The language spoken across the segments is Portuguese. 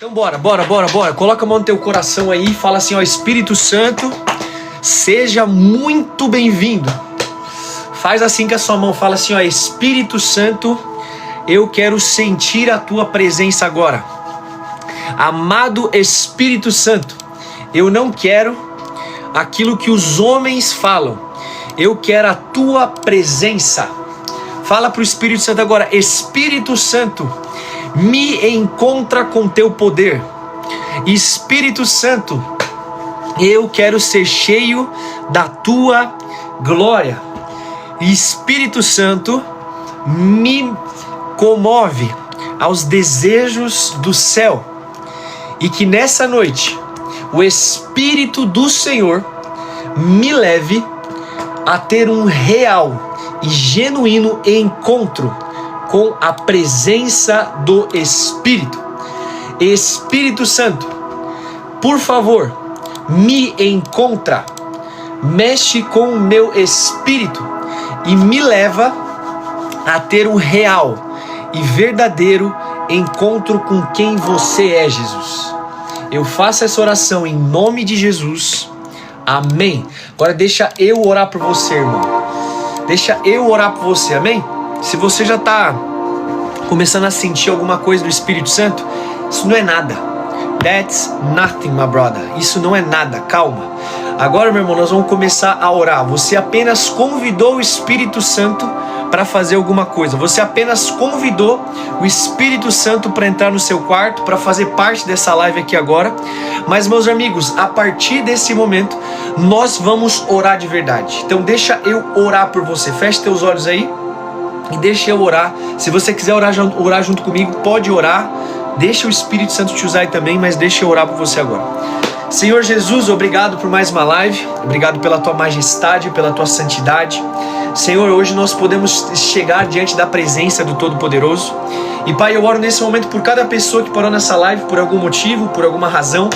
Então bora. Coloca a mão no teu coração aí e fala assim, ó, Espírito Santo, seja muito bem-vindo. Faz assim com a sua mão, fala assim, ó, Espírito Santo, eu quero sentir a tua presença agora. Amado Espírito Santo, eu não quero aquilo que os homens falam, eu quero a tua presença. Fala pro Espírito Santo agora, Espírito Santo, me encontra com teu poder. Espírito Santo, eu quero ser cheio da tua glória. Espírito Santo, me comove aos desejos do céu. E que nessa noite, o Espírito do Senhor me leve a ter um real e genuíno encontro com a presença do Espírito. Espírito Santo, por favor, me encontra, mexe com o meu espírito e me leva a ter um real e verdadeiro encontro com quem você é, Jesus. Eu faço essa oração em nome de Jesus. Amém. Agora deixa eu orar por você, irmão. Deixa eu orar por você, amém? Se você já está começando a sentir alguma coisa do Espírito Santo, isso não é nada. That's nothing, my brother. Isso não é nada, calma. Agora, meu irmão, nós vamos começar a orar. Você apenas convidou o Espírito Santo para fazer alguma coisa. Você apenas convidou o Espírito Santo para entrar no seu quarto, para fazer parte dessa live aqui agora. Mas, meus amigos, a partir desse momento, nós vamos orar de verdade. Então, deixa eu orar por você. Feche teus olhos aí e deixa eu orar. Se você quiser orar junto comigo, pode orar. Deixa o Espírito Santo te usar aí também, mas deixa eu orar por você agora. Senhor Jesus, obrigado por mais uma live. Obrigado pela tua majestade, pela tua santidade. Senhor, hoje nós podemos chegar diante da presença do Todo-Poderoso. E Pai, eu oro nesse momento por cada pessoa que parou nessa live por algum motivo, por alguma razão.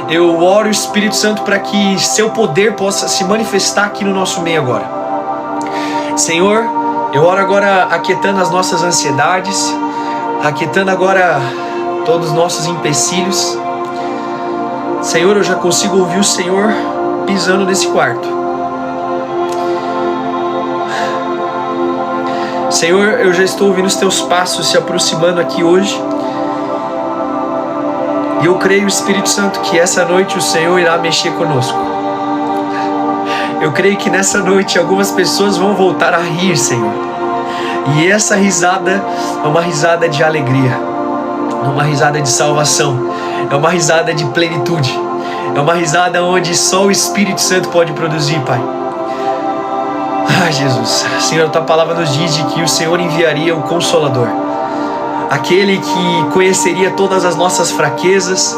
Eu oro, Espírito Santo, para que seu poder possa se manifestar aqui no nosso meio agora. Senhor, eu oro agora aquietando as nossas ansiedades, aquietando agora todos os nossos empecilhos. Senhor, eu já consigo ouvir o Senhor pisando nesse quarto. Senhor, eu já estou ouvindo os teus passos se aproximando aqui hoje. E eu creio, Espírito Santo, que essa noite o Senhor irá mexer conosco. Eu creio que nessa noite algumas pessoas vão voltar a rir, Senhor. E essa risada é uma risada de alegria, é uma risada de salvação, é uma risada de plenitude, é uma risada onde só o Espírito Santo pode produzir, Pai. Ai, Jesus, Senhor, a tua palavra nos diz de que o Senhor enviaria o Consolador, aquele que conheceria todas as nossas fraquezas,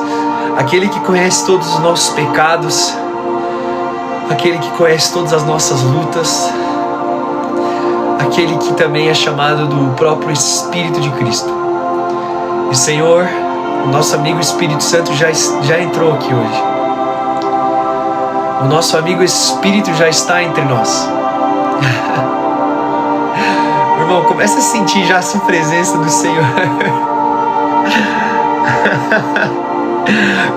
aquele que conhece todos os nossos pecados, aquele que conhece todas as nossas lutas, aquele que também é chamado do próprio Espírito de Cristo. E Senhor, o nosso amigo Espírito Santo já entrou aqui hoje. O nosso amigo Espírito já está entre nós. Irmão, começa a sentir já essa presença do Senhor.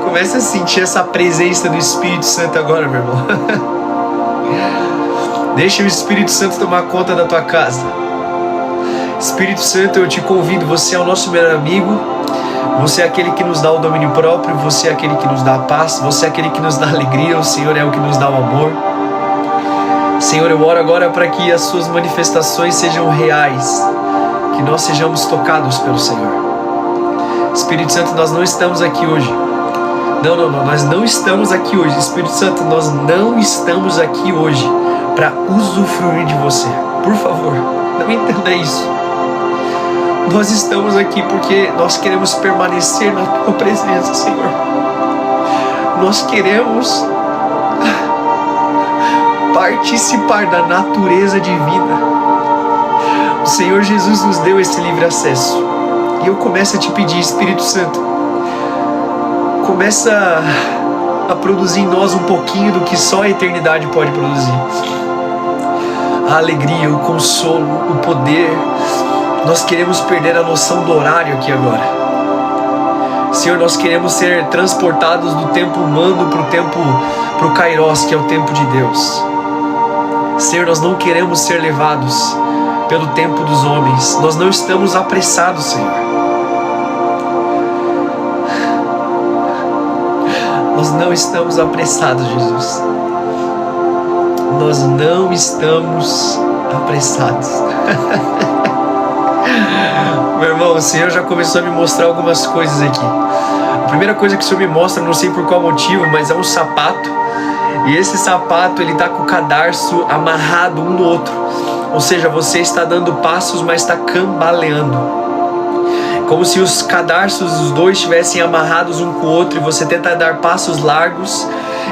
Começa a sentir essa presença do Espírito Santo agora, meu irmão. Deixa o Espírito Santo tomar conta da tua casa. Espírito Santo, eu te convido, você é o nosso melhor amigo. Você é aquele que nos dá o domínio próprio, você é aquele que nos dá a paz, você é aquele que nos dá a alegria, o Senhor é o que nos dá o amor. Senhor, eu oro agora para que as suas manifestações sejam reais, que nós sejamos tocados pelo Senhor. Espírito Santo, nós não estamos aqui hoje. Não, nós não estamos aqui hoje. Espírito Santo, nós não estamos aqui hoje para usufruir de você. Por favor, não entenda isso. Nós estamos aqui porque nós queremos permanecer na tua presença, Senhor. Nós queremos participar da natureza divina. O Senhor Jesus nos deu esse livre acesso. E eu começo a te pedir, Espírito Santo, começa a produzir em nós um pouquinho do que só a eternidade pode produzir. A alegria, o consolo, o poder. Nós queremos perder a noção do horário aqui agora. Senhor, nós queremos ser transportados do tempo humano para o Kairos, que é o tempo de Deus. Senhor, nós não queremos ser levados pelo tempo dos homens. Nós não estamos apressados, Senhor. Nós não estamos apressados, Jesus. Nós não estamos apressados. Meu irmão, o Senhor já começou a me mostrar algumas coisas aqui. A primeira coisa que o Senhor me mostra, não sei por qual motivo, mas é um sapato. E esse sapato, ele está com o cadarço amarrado um no outro. Ou seja, você está dando passos, mas está cambaleando. Como se os cadarços dos dois estivessem amarrados um com o outro, e você tenta dar passos largos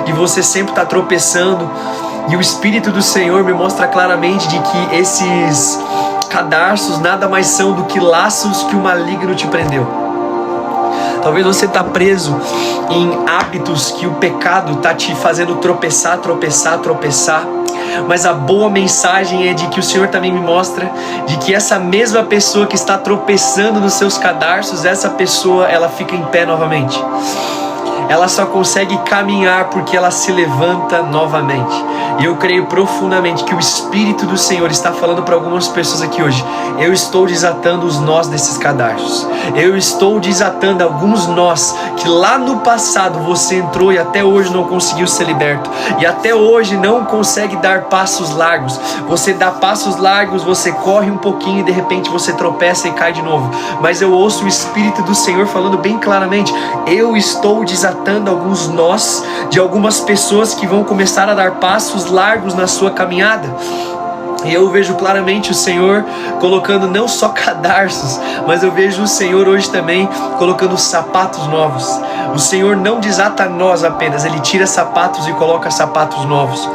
e você sempre está tropeçando. E o Espírito do Senhor me mostra claramente de que esses cadarços nada mais são do que laços que o maligno te prendeu. Talvez você está preso em hábitos que o pecado está te fazendo tropeçar. Mas a boa mensagem é de que o Senhor também me mostra de que essa mesma pessoa que está tropeçando nos seus cadarços, essa pessoa, ela fica em pé novamente. Ela só consegue caminhar porque ela se levanta novamente. E eu creio profundamente que o Espírito do Senhor está falando para algumas pessoas aqui hoje. Eu estou desatando os nós desses cadarços. Eu estou desatando alguns nós que lá no passado você entrou e até hoje não conseguiu ser liberto. E até hoje não consegue dar passos largos. Você dá passos largos, você corre um pouquinho e de repente você tropeça e cai de novo. Mas eu ouço o Espírito do Senhor falando bem claramente. Eu estou desatando alguns nós de algumas pessoas que vão começar a dar passos largos na sua caminhada. E eu vejo claramente o Senhor colocando não só cadarços, mas eu vejo o Senhor hoje também colocando sapatos novos. O Senhor não desata nós apenas, Ele tira sapatos e coloca sapatos novos.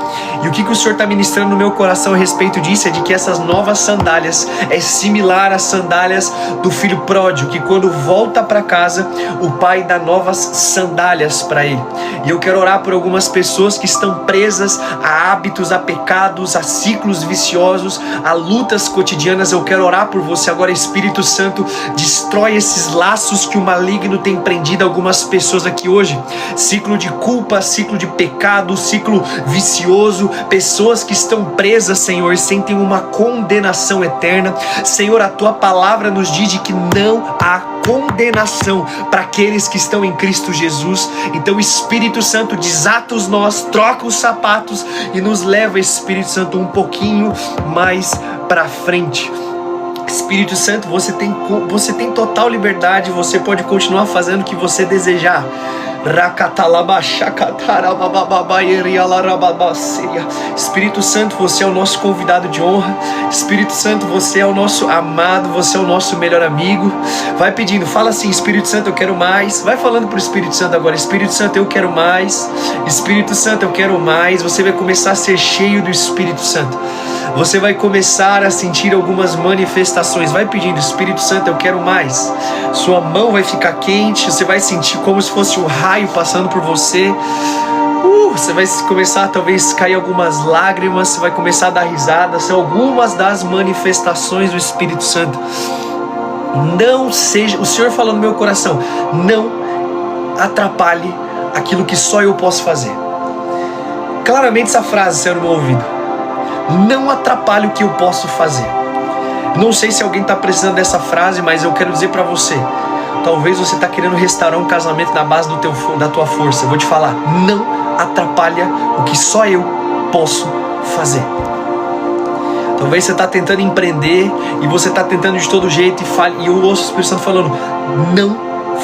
E o que o Senhor está ministrando no meu coração a respeito disso é de que essas novas sandálias é similar às sandálias do filho pródigo, que quando volta para casa, o pai dá novas sandálias para ele. E eu quero orar por algumas pessoas que estão presas a hábitos, a pecados, a ciclos viciosos, a lutas cotidianas. Eu quero orar por você agora. Espírito Santo, destrói esses laços que o maligno tem prendido algumas pessoas aqui hoje. Ciclo de culpa, ciclo de pecado, ciclo vicioso, pessoas que estão presas, Senhor, e sentem uma condenação eterna. Senhor, a Tua palavra nos diz de que não há condenação para aqueles que estão em Cristo Jesus. Então, Espírito Santo, desata os nós, troca os sapatos e nos leva, Espírito Santo, um pouquinho mais para frente. Espírito Santo, você tem total liberdade, você pode continuar fazendo o que você desejar. Espírito Santo, você é o nosso convidado de honra. Espírito Santo, você é o nosso amado, você é o nosso melhor amigo. Vai pedindo, fala assim: Espírito Santo, eu quero mais. Vai falando para o Espírito Santo agora: Espírito Santo, eu quero mais. Espírito Santo, eu quero mais. Você vai começar a ser cheio do Espírito Santo. Você vai começar a sentir algumas manifestações. Vai pedindo: Espírito Santo, eu quero mais. Sua mão vai ficar quente, você vai sentir como se fosse um raio passando por você. Você vai começar talvez cair algumas lágrimas, você vai começar a dar risada. São algumas das manifestações do Espírito Santo. Não seja, o Senhor falou no meu coração, não atrapalhe aquilo que só eu posso fazer. Claramente essa frase saiu no meu ouvido: não atrapalhe o que eu posso fazer. Não sei se alguém está precisando dessa frase, mas eu quero dizer para você: talvez você está querendo restaurar um casamento na base da tua força. Eu vou te falar: não atrapalha o que só eu posso fazer. Talvez você está tentando empreender e você está tentando de todo jeito e eu ouço o Espírito Santo falando: não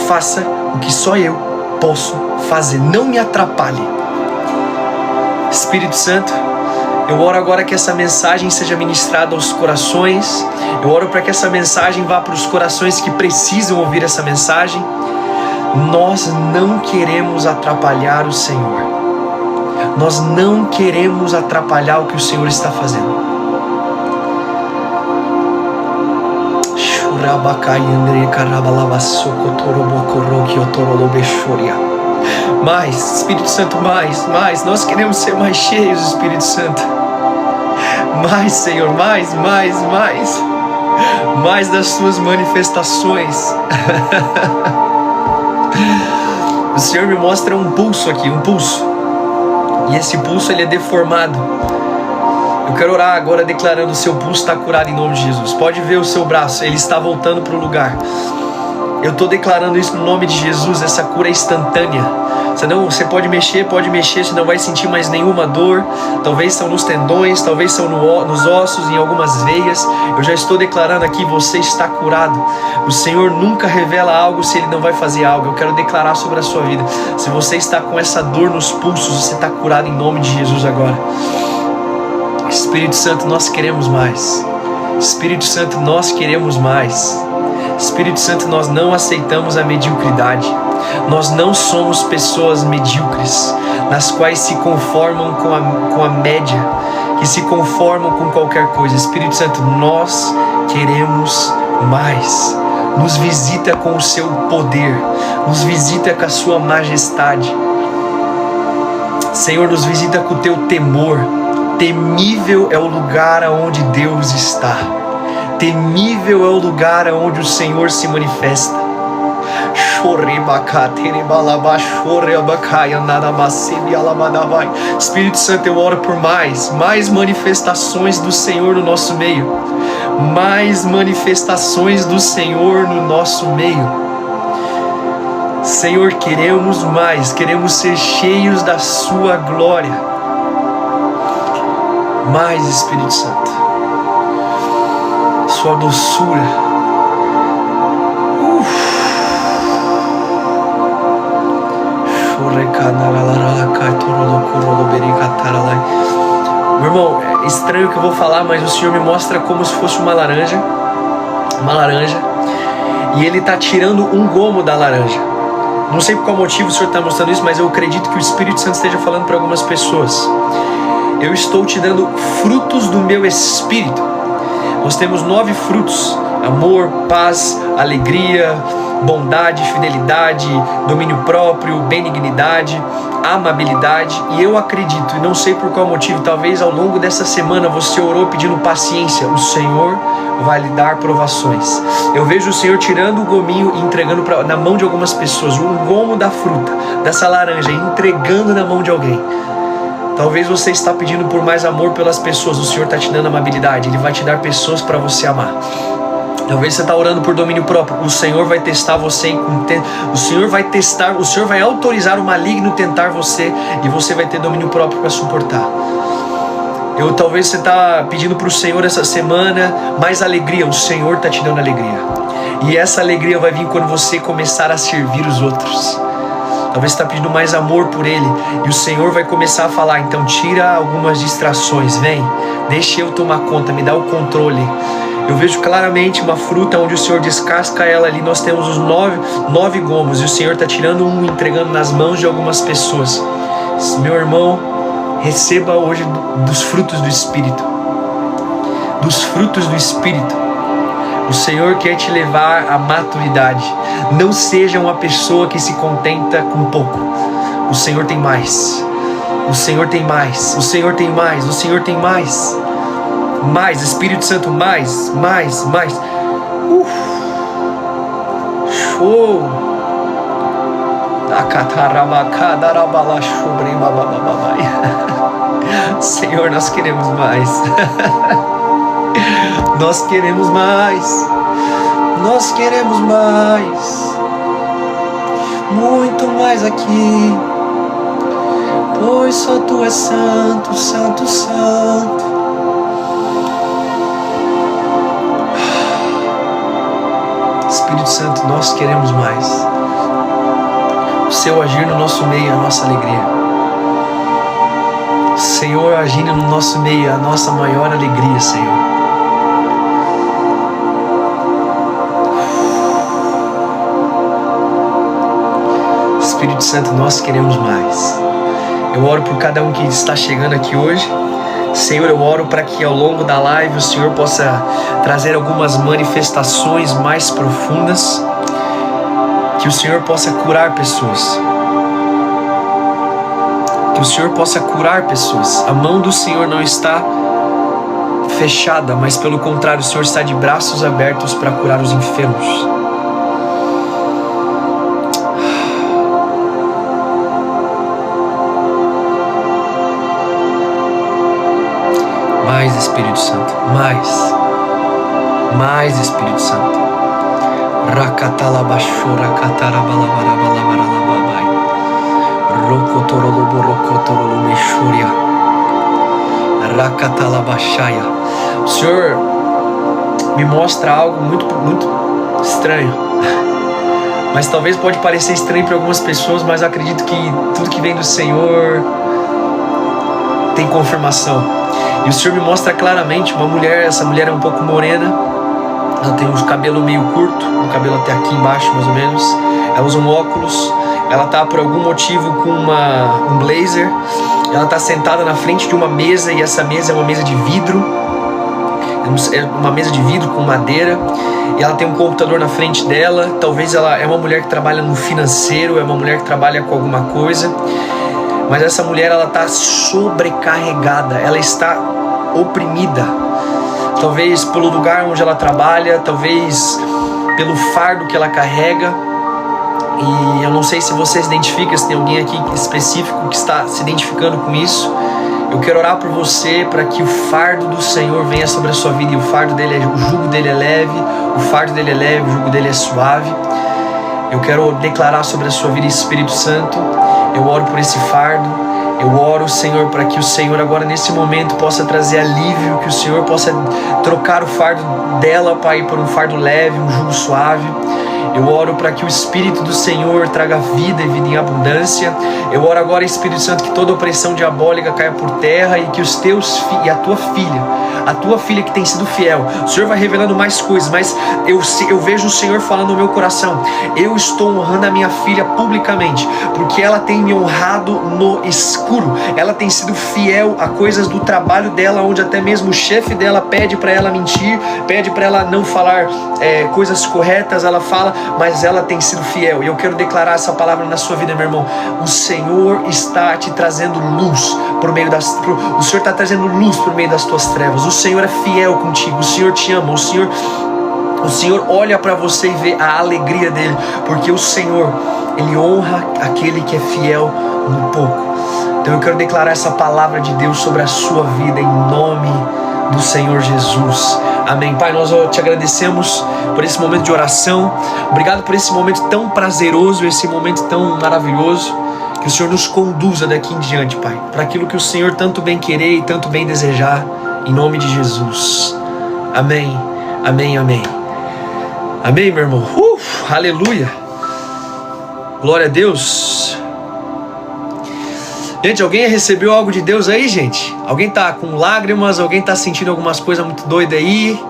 faça o que só eu posso fazer. Não me atrapalhe. Espírito Santo, eu oro agora que essa mensagem seja ministrada aos corações. Eu oro para que essa mensagem vá para os corações que precisam ouvir essa mensagem. Nós não queremos atrapalhar o Senhor. Nós não queremos atrapalhar o que o Senhor está fazendo. Mais, Espírito Santo, mais. Nós queremos ser mais cheios, Espírito Santo. Mais, Senhor, mais das suas manifestações. O Senhor me mostra um pulso aqui, um pulso. E esse pulso ele é deformado. Eu quero orar agora declarando: o seu pulso está curado em nome de Jesus. Pode ver o seu braço, ele está voltando para o lugar. Eu estou declarando isso no nome de Jesus. Essa cura é instantânea. Você pode mexer, você não vai sentir mais nenhuma dor. Talvez são nos tendões, talvez são nos ossos, em algumas veias. Eu já estou declarando aqui: você está curado. O Senhor nunca revela algo se Ele não vai fazer algo. Eu quero declarar sobre a sua vida: se você está com essa dor nos pulsos, você está curado em nome de Jesus agora. Espírito Santo, nós queremos mais. Espírito Santo, nós queremos mais. Espírito Santo, nós não aceitamos a mediocridade. Nós não somos pessoas medíocres, nas quais se conformam com a média, que se conformam com qualquer coisa. Espírito Santo, nós queremos mais. Nos visita com o seu poder, nos visita com a sua majestade. Senhor, nos visita com o teu temor. Temível é o lugar onde Deus está. Temível é o lugar onde o Senhor se manifesta. Espírito Santo, eu oro por mais manifestações do Senhor no nosso meio. Mais manifestações do Senhor no nosso meio. Senhor, queremos mais, queremos ser cheios da sua glória. Mais, Espírito Santo, sua doçura. Meu irmão, é estranho o que eu vou falar, mas o Senhor me mostra como se fosse uma laranja, e Ele está tirando um gomo da laranja. Não sei por qual motivo o Senhor está mostrando isso, mas eu acredito que o Espírito Santo esteja falando para algumas pessoas. Eu estou te dando frutos do meu Espírito. Nós temos 9 frutos: amor, paz, alegria, bondade, fidelidade, domínio próprio, benignidade, amabilidade. E eu acredito, e não sei por qual motivo, talvez ao longo dessa semana você orou pedindo paciência. O Senhor vai lhe dar provações. Eu vejo o Senhor tirando o gominho e entregando na mão de algumas pessoas, um gomo da fruta, dessa laranja, entregando na mão de alguém. Talvez você está pedindo por mais amor pelas pessoas. O Senhor está te dando amabilidade. Ele vai te dar pessoas para você amar. Talvez você está orando por domínio próprio. O Senhor vai testar você. O Senhor vai testar. O Senhor vai autorizar o maligno tentar você. E você vai ter domínio próprio para suportar. Talvez você está pedindo para o Senhor essa semana mais alegria. O Senhor está te dando alegria. E essa alegria vai vir quando você começar a servir os outros. Talvez você está pedindo mais amor por Ele. E o Senhor vai começar a falar: então tira algumas distrações. Vem, deixa eu tomar conta, me dá o controle. Eu vejo claramente uma fruta onde o Senhor descasca ela ali. Nós temos os 9 gomos. E o Senhor está tirando um e entregando nas mãos de algumas pessoas. Meu irmão, receba hoje dos frutos do Espírito. Dos frutos do Espírito. O Senhor quer te levar à maturidade. Não seja uma pessoa que se contenta com pouco. O Senhor tem mais. O Senhor tem mais. O Senhor tem mais. O Senhor tem mais. Mais, Espírito Santo, mais. Show. Senhor, nós queremos mais. Nós queremos mais. Nós queremos mais. Muito mais aqui. Pois só Tu és santo, santo, santo. Espírito Santo, nós queremos mais. O Seu agir no nosso meio é a nossa alegria. Senhor, agindo no nosso meio é a nossa maior alegria, Senhor. Espírito Santo, nós queremos mais. Eu oro por cada um que está chegando aqui hoje. Senhor, eu oro para que ao longo da live o Senhor possa trazer algumas manifestações mais profundas. Que o Senhor possa curar pessoas. Que o Senhor possa curar pessoas. A mão do Senhor não está fechada, mas pelo contrário, o Senhor está de braços abertos para curar os enfermos. Mais, Espírito Santo, mais. Mais, Espírito Santo. Rakatalabashu, rakatarabalabarabalabaralabai. Rokotorolobo, rokotorolomexúria. Rakatalabashaya. O Senhor me mostra algo muito, muito estranho. Mas talvez pode parecer estranho para algumas pessoas, mas eu acredito que tudo que vem do Senhor tem confirmação. E o Senhor me mostra claramente uma mulher, essa mulher é um pouco morena, ela tem um cabelo meio curto, um cabelo até aqui embaixo mais ou menos, ela usa um óculos, ela tá por algum motivo com um blazer, ela tá sentada na frente de uma mesa e essa mesa é uma mesa de vidro, é uma mesa de vidro com madeira, e ela tem um computador na frente dela. Talvez ela é uma mulher que trabalha no financeiro, é uma mulher que trabalha com alguma coisa, mas essa mulher ela está sobrecarregada, ela está oprimida, talvez pelo lugar onde ela trabalha, talvez pelo fardo que ela carrega. E eu não sei se você se identifica, se tem alguém aqui específico que está se identificando com isso. Eu quero orar por você para que o fardo do Senhor venha sobre a sua vida. E o jugo dele é leve, o fardo dele é leve, o jugo dele é suave. Eu quero declarar sobre a sua vida, Espírito Santo. Eu oro por esse fardo. Eu oro, Senhor, para que o Senhor agora nesse momento possa trazer alívio, que o Senhor possa trocar o fardo dela, Pai, por um fardo leve, um jugo suave. Eu oro para que o Espírito do Senhor traga vida e vida em abundância. Eu oro agora, Espírito Santo, que toda opressão diabólica caia por terra e que os teus e a tua filha que tem sido fiel, o Senhor vai revelando mais coisas, mas eu vejo o Senhor falando no meu coração: eu estou honrando a minha filha publicamente, porque ela tem me honrado no escuro. Ela tem sido fiel a coisas do trabalho dela, onde até mesmo o chefe dela pede para ela mentir, pede para ela não falar coisas corretas, ela fala, mas ela tem sido fiel. E eu quero declarar essa palavra na sua vida, meu irmão. O Senhor está te trazendo luz por meio o Senhor está trazendo luz por meio das tuas trevas. O Senhor é fiel contigo, o Senhor te ama, o Senhor olha para você e vê a alegria dele, porque o Senhor, ele honra aquele que é fiel no pouco. Então eu quero declarar essa palavra de Deus sobre a sua vida em nome do Senhor Jesus. Amém. Pai, nós te agradecemos por esse momento de oração. Obrigado por esse momento tão prazeroso, esse momento tão maravilhoso. Que o Senhor nos conduza daqui em diante, Pai, para aquilo que o Senhor tanto bem querer e tanto bem desejar, em nome de Jesus. Amém, amém, amém. Amém, meu irmão. Aleluia. Glória a Deus. Gente, alguém recebeu algo de Deus aí, gente? Alguém tá com lágrimas? Alguém tá sentindo algumas coisas muito doidas aí?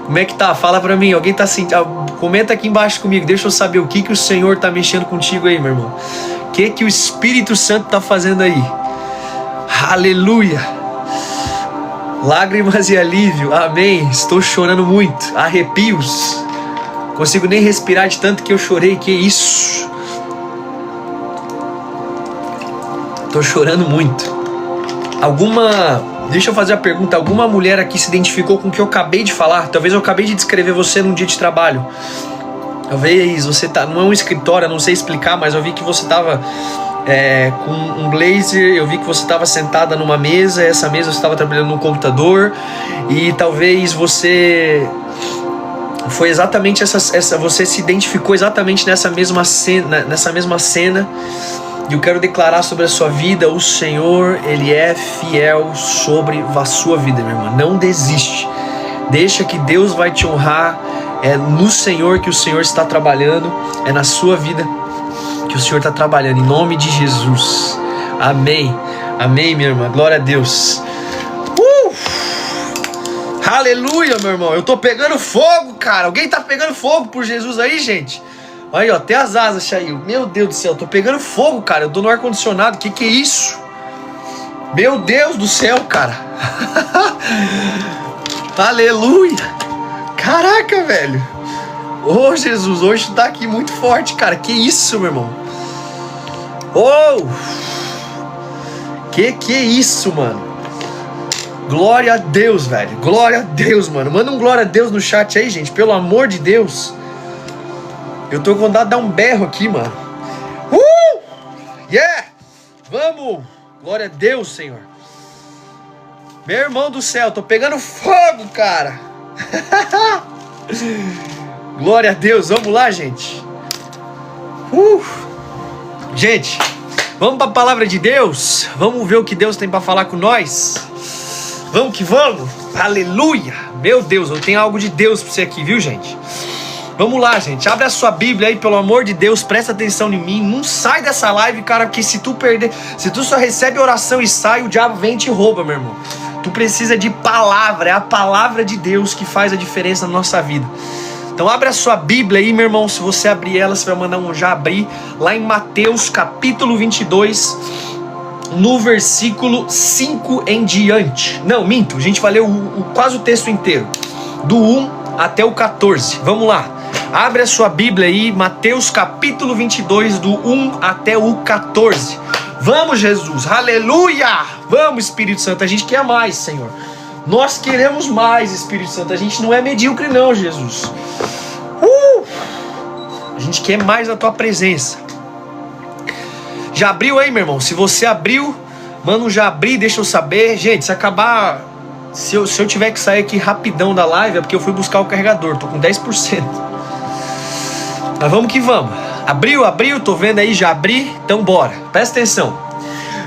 Como é que tá? Fala pra mim. Alguém tá sentindo? Comenta aqui embaixo comigo. Deixa eu saber o que o Senhor tá mexendo contigo aí, meu irmão. O que o Espírito Santo tá fazendo aí? Aleluia. Lágrimas e alívio. Amém. Estou chorando muito. Arrepios. Consigo nem respirar de tanto que eu chorei. Que isso? Tô chorando muito. Deixa eu fazer a pergunta. Alguma mulher aqui se identificou com o que eu acabei de falar? Talvez eu acabei de descrever você num dia de trabalho. Talvez você não é um escritório, eu não sei explicar, mas eu vi que você tava com um blazer, eu vi que você estava sentada numa mesa, essa mesa você estava trabalhando no computador, e talvez você foi exatamente você se identificou exatamente nessa mesma cena. E eu quero declarar sobre a sua vida: o Senhor, Ele é fiel sobre a sua vida, minha irmã. Não desiste. Deixa que Deus vai te honrar. É no Senhor que o Senhor está trabalhando. É na sua vida que o Senhor está trabalhando. Em nome de Jesus. Amém. Amém, minha irmã. Glória a Deus. Aleluia, meu irmão. Eu tô pegando fogo, cara. Alguém tá pegando fogo por Jesus aí, gente? Aí, ó, até as asas saiu. Meu Deus do céu, tô pegando fogo, cara. Eu tô no ar-condicionado. Que é isso? Meu Deus do céu, cara. Aleluia. Caraca, velho. Ô, Jesus, hoje tá aqui muito forte, cara. Que isso, meu irmão? Que é isso, mano? Glória a Deus, velho. Glória a Deus, mano. Manda um glória a Deus no chat aí, gente. Pelo amor de Deus. Eu tô com vontade de dar um berro aqui, mano. Yeah! Vamos! Glória a Deus, Senhor. Meu irmão do céu, tô pegando fogo, cara. Glória a Deus, vamos lá, gente. Gente, vamos para a palavra de Deus. Vamos ver o que Deus tem para falar com nós. Vamos que vamos. Aleluia. Meu Deus, eu tenho algo de Deus para você aqui, viu, gente? Vamos lá, gente. Abre a sua Bíblia aí, pelo amor de Deus. Presta atenção em mim. Não sai dessa live, cara, porque se tu perder, se tu só recebe oração e sai, o diabo vem e te rouba, meu irmão. Tu precisa de palavra. É a palavra de Deus que faz a diferença na nossa vida. Então abre a sua Bíblia aí, meu irmão. Se você abrir ela, você vai mandar um já abrir. Lá em Mateus capítulo 22, no versículo 5 em diante. Não, minto. A gente vai ler quase o texto inteiro. Do 1 até o 14. Vamos lá. Abre a sua Bíblia aí, Mateus capítulo 22, do 1 até o 14. Vamos, Jesus. Aleluia. Vamos, Espírito Santo. A gente quer mais, Senhor. Nós queremos mais, Espírito Santo. A gente não é medíocre não, Jesus. A gente quer mais da tua presença. Já abriu aí, meu irmão? Se você abriu, mano, já abri, deixa eu saber. Gente, se acabar... Se eu tiver que sair aqui rapidão da live, é porque eu fui buscar o carregador. Tô com 10%. Mas vamos que vamos. Abriu, tô vendo aí, já abri. Então bora, presta atenção.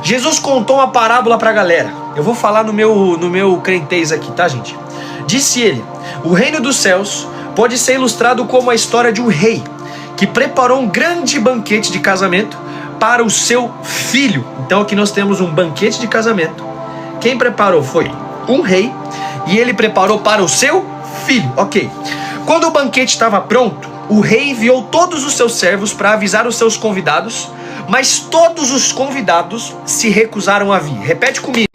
Jesus contou uma parábola pra galera. Eu vou falar no meu crentez aqui, tá, gente? Disse ele: o reino dos céus pode ser ilustrado como a história de um rei que preparou um grande banquete de casamento para o seu filho. Então aqui nós temos um banquete de casamento. Quem preparou foi um rei e ele preparou para o seu filho. Ok. Quando o banquete estava pronto, o rei enviou todos os seus servos para avisar os seus convidados, mas todos os convidados se recusaram a vir. Repete comigo.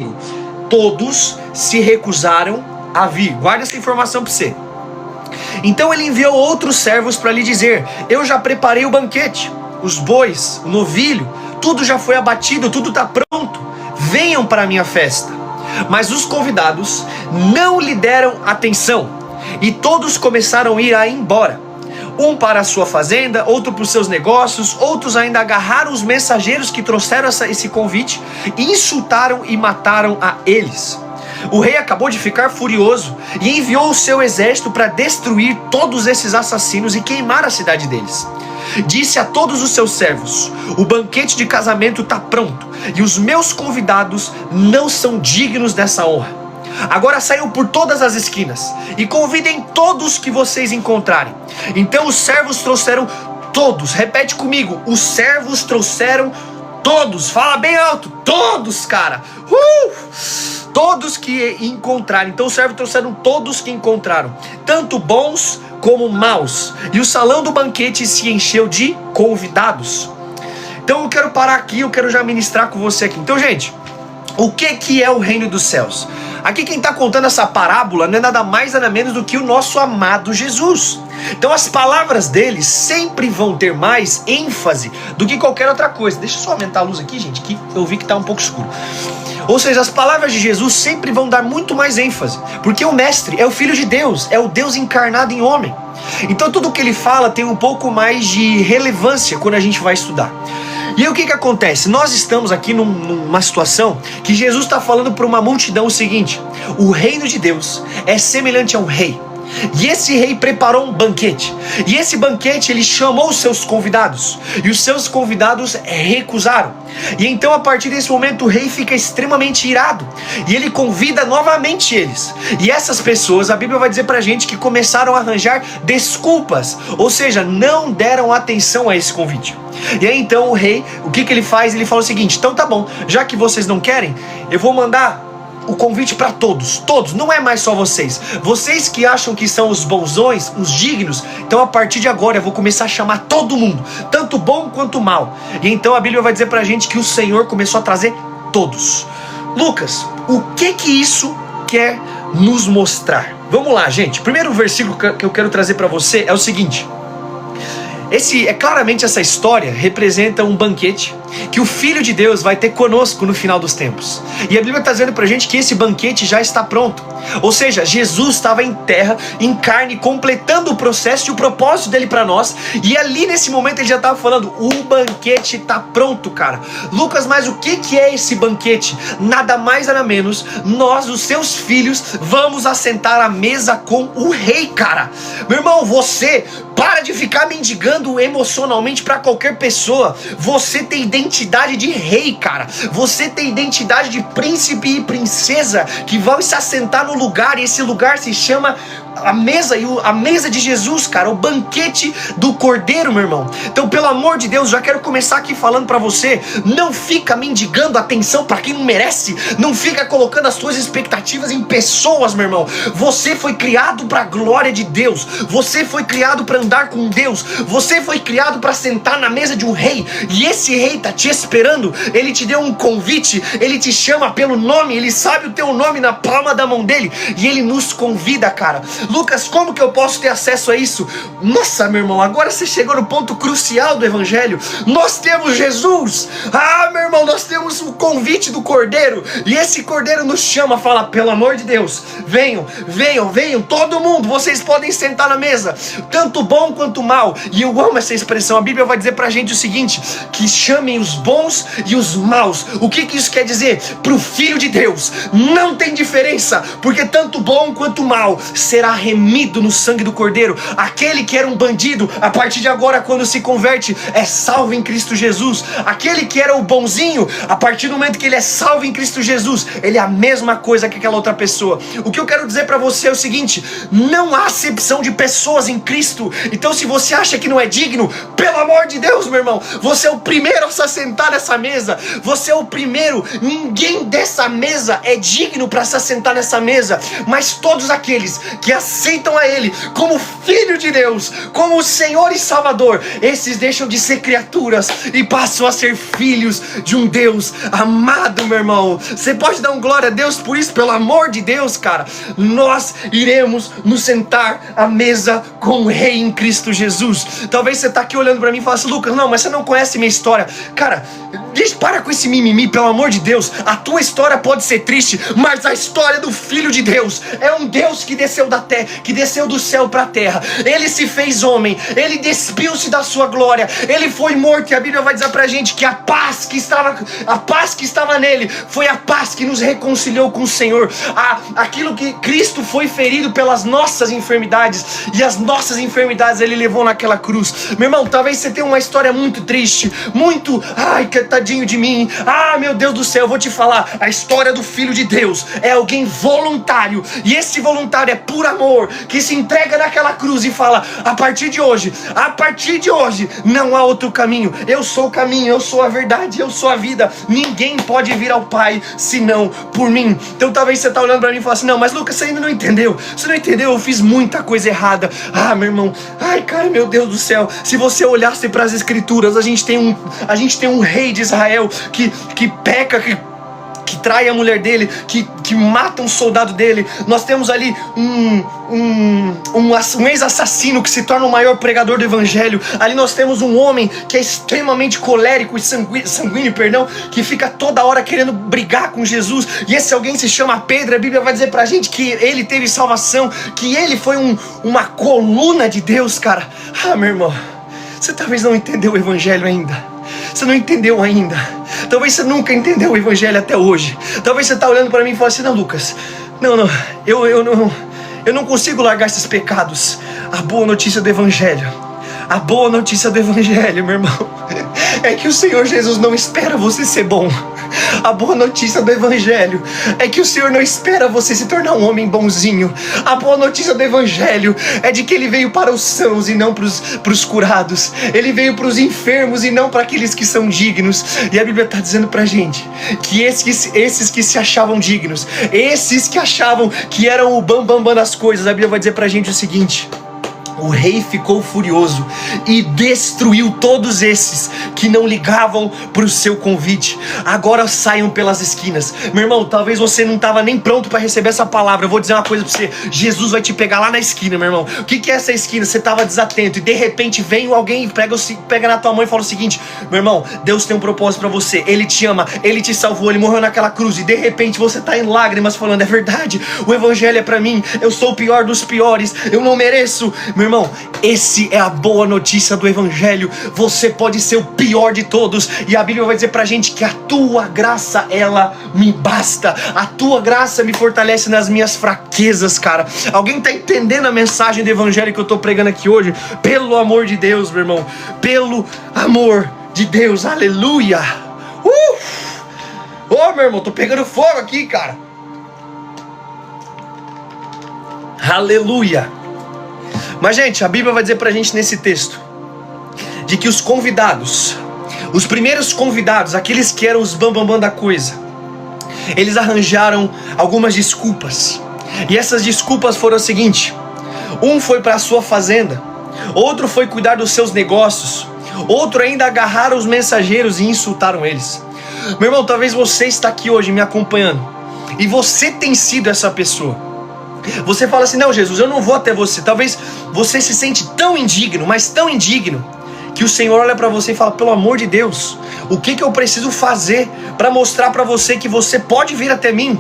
Todos se recusaram a vir. Guarda essa informação para você. Então ele enviou outros servos para lhe dizer: eu já preparei o banquete, os bois, o novilho, tudo já foi abatido, tudo está pronto. Venham para a minha festa. Mas os convidados não lhe deram atenção e todos começaram a ir embora. Um para a sua fazenda, outro para os seus negócios, outros ainda agarraram os mensageiros que trouxeram esse convite, insultaram e mataram a eles. O rei acabou de ficar furioso e enviou o seu exército para destruir todos esses assassinos e queimar a cidade deles. Disse a todos os seus servos: o banquete de casamento está pronto e os meus convidados não são dignos dessa honra. Agora saiam por todas as esquinas e convidem todos que vocês encontrarem. Então os servos trouxeram todos. Repete comigo: os servos trouxeram todos. Fala bem alto. Todos, cara. Todos que encontraram. Então os servos trouxeram todos que encontraram, tanto bons como maus. E o salão do banquete se encheu de convidados. Então eu quero parar aqui, eu quero já ministrar com você aqui. Então, gente, o que é o reino dos céus? Aqui quem está contando essa parábola não é nada mais nada menos do que o nosso amado Jesus. Então as palavras dele sempre vão ter mais ênfase do que qualquer outra coisa. Deixa eu só aumentar a luz aqui, gente, que eu vi que está um pouco escuro. Ou seja, as palavras de Jesus sempre vão dar muito mais ênfase, porque o mestre é o Filho de Deus, é o Deus encarnado em homem. Então tudo que ele fala tem um pouco mais de relevância quando a gente vai estudar. E aí o que acontece? Nós estamos aqui numa situação que Jesus está falando para uma multidão o seguinte: o reino de Deus é semelhante a um rei. E esse rei preparou um banquete. E esse banquete ele chamou os seus convidados. E os seus convidados recusaram. E então a partir desse momento o rei fica extremamente irado. E ele convida novamente eles. E essas pessoas, a Bíblia vai dizer pra gente que começaram a arranjar desculpas. Ou seja, não deram atenção a esse convite. E aí então o rei, o que ele faz? Ele fala o seguinte: então tá bom, já que vocês não querem, eu vou mandar o convite para todos, não é mais só vocês que acham que são os bonzões, os dignos. Então a partir de agora eu vou começar a chamar todo mundo, tanto bom quanto mal. E então a Bíblia vai dizer pra gente que o Senhor começou a trazer todos. Lucas, o que isso quer nos mostrar? Vamos lá, gente. Primeiro versículo que eu quero trazer para você é o seguinte: claramente essa história representa um banquete que o Filho de Deus vai ter conosco no final dos tempos. E a Bíblia está dizendo pra gente que esse banquete já está pronto. Ou seja, Jesus estava em terra, em carne, completando o processo e o propósito dele para nós. E ali nesse momento ele já estava falando, o banquete está pronto, cara. Lucas, mas o que é esse banquete? Nada mais, nada menos, nós, os seus filhos, vamos assentar à mesa com o rei, cara. Meu irmão, você para de ficar mendigando emocionalmente para qualquer pessoa. Você tem identidade de rei, cara. Você tem identidade de príncipe e princesa que vão se assentar no lugar, e esse lugar se chama a mesa, e a mesa de Jesus, cara, o banquete do Cordeiro, meu irmão. Então, pelo amor de Deus, já quero começar aqui falando pra você, não fica mendigando atenção pra quem não merece, não fica colocando as suas expectativas em pessoas, meu irmão. Você foi criado pra glória de Deus, você foi criado pra andar com Deus, você foi criado pra sentar na mesa de um rei, e esse rei tá te esperando. Ele te deu um convite, ele te chama pelo nome, ele sabe o teu nome na palma da mão dele, e ele nos convida, cara. Lucas, como que eu posso ter acesso a isso? Nossa, meu irmão, agora você chegou no ponto crucial do evangelho. Nós temos Jesus. Ah, meu irmão, nós temos o convite do Cordeiro, e esse Cordeiro nos chama, fala, pelo amor de Deus, venham, venham, venham, todo mundo, vocês podem sentar na mesa, tanto bom quanto mal. E eu amo essa expressão, a Bíblia vai dizer pra gente o seguinte, que chamem os bons e os maus. O que isso quer dizer? Pro Filho de Deus não tem diferença, porque tanto bom quanto mal será remido no sangue do Cordeiro. Aquele que era um bandido, a partir de agora, quando se converte, é salvo em Cristo Jesus. Aquele que era o bonzinho, a partir do momento que ele é salvo em Cristo Jesus, ele é a mesma coisa que aquela outra pessoa. O que eu quero dizer pra você é o seguinte, não há acepção de pessoas em Cristo. Então, se você acha que não é digno, pelo amor de Deus, meu irmão, você é o primeiro a se assentar nessa mesa, você é o primeiro. Ninguém dessa mesa é digno para se assentar nessa mesa, mas todos aqueles que aceitam a Ele como Filho de Deus, como Senhor e Salvador, esses deixam de ser criaturas e passam a ser filhos de um Deus amado, meu irmão. Você pode dar um glória a Deus por isso? Pelo amor de Deus, cara, nós iremos nos sentar à mesa com o Rei em Cristo Jesus. Talvez você tá aqui olhando pra mim e fala assim, Lucas, não, mas você não conhece minha história. Cara, para com esse mimimi, pelo amor de Deus. A tua história pode ser triste, mas a história do Filho de Deus é um Deus que desceu da terra, que desceu do céu para a terra. Ele se fez homem, ele despiu-se da sua glória, ele foi morto, e a Bíblia vai dizer pra gente que a paz que estava nele foi a paz que nos reconciliou com o Senhor. Aquilo que Cristo foi ferido pelas nossas enfermidades, e as nossas enfermidades ele levou naquela cruz. Meu irmão, talvez você tenha uma história muito triste, muito, ai, que tadinho de mim, ah, meu Deus do céu. Eu vou te falar, a história do Filho de Deus é alguém voluntário, e esse voluntário é por amor, que se entrega naquela cruz e fala, a partir de hoje, não há outro caminho, eu sou o caminho, eu sou a verdade, eu sou a vida, ninguém pode vir ao Pai senão por mim. Então talvez você tá olhando pra mim e fala assim, não, mas Lucas, você ainda não entendeu, eu fiz muita coisa errada. Ah, meu irmão, ai, cara, meu Deus do céu, se você olhasse para as escrituras, a gente tem um rei de Israel que peca, que trai a mulher dele, que mata um soldado dele. Nós temos ali um ex-assassino que se torna o maior pregador do evangelho. Ali nós temos um homem que é extremamente colérico e sanguíneo, que fica toda hora querendo brigar com Jesus, e esse alguém se chama Pedro. A Bíblia vai dizer pra gente que ele teve salvação, que ele foi uma coluna de Deus, cara. Ah, meu irmão, você talvez não entendeu o evangelho ainda. Você não entendeu ainda. Talvez você nunca entendeu o evangelho até hoje. Talvez você está olhando para mim e fala assim, não, Lucas, eu não consigo largar esses pecados. A boa notícia do evangelho, meu irmão, é que o Senhor Jesus não espera você ser bom. A boa notícia do evangelho é que o Senhor não espera você se tornar um homem bonzinho. A boa notícia do evangelho é de que Ele veio para os sãos e não para os curados. Ele veio para os enfermos e não para aqueles que são dignos. E a Bíblia está dizendo para a gente que esses que se achavam dignos, esses que achavam que eram o bambambam das coisas, a Bíblia vai dizer para a gente o seguinte, O rei ficou furioso e destruiu todos esses que não ligavam para o seu convite. Agora saiam pelas esquinas. Meu irmão, talvez você não estava nem pronto para receber essa palavra. Eu vou dizer uma coisa para você: Jesus vai te pegar lá na esquina, meu irmão. O que é essa esquina? Você estava desatento e de repente vem alguém e pega na tua mão e fala o seguinte: meu irmão, Deus tem um propósito para você. Ele te ama, Ele te salvou, Ele morreu naquela cruz. E de repente você está em lágrimas falando: é verdade, o evangelho é para mim, eu sou o pior dos piores, eu não mereço. Meu irmão, esse é a boa notícia do evangelho. Você pode ser o pior de todos, e a Bíblia vai dizer pra gente que a tua graça, ela me basta. A tua graça me fortalece nas minhas fraquezas, cara. Alguém tá entendendo a mensagem do evangelho que eu tô pregando aqui hoje? Pelo amor de Deus, meu irmão, pelo amor de Deus, aleluia. Ô, meu irmão, tô pegando fogo aqui, cara. Aleluia. Mas, gente, a Bíblia vai dizer pra gente nesse texto de que os convidados, os primeiros convidados, aqueles que eram os bambambam da coisa, eles arranjaram algumas desculpas. E essas desculpas foram o seguinte: um foi para a sua fazenda, outro foi cuidar dos seus negócios, outro ainda agarraram os mensageiros e insultaram eles. Meu irmão, talvez você está aqui hoje me acompanhando e você tem sido essa pessoa. Você fala assim: não, Jesus, eu não vou até você. Talvez você se sente tão indigno, mas tão indigno, que o Senhor olha para você e fala: pelo amor de Deus, o que eu preciso fazer para mostrar para você que você pode vir até mim?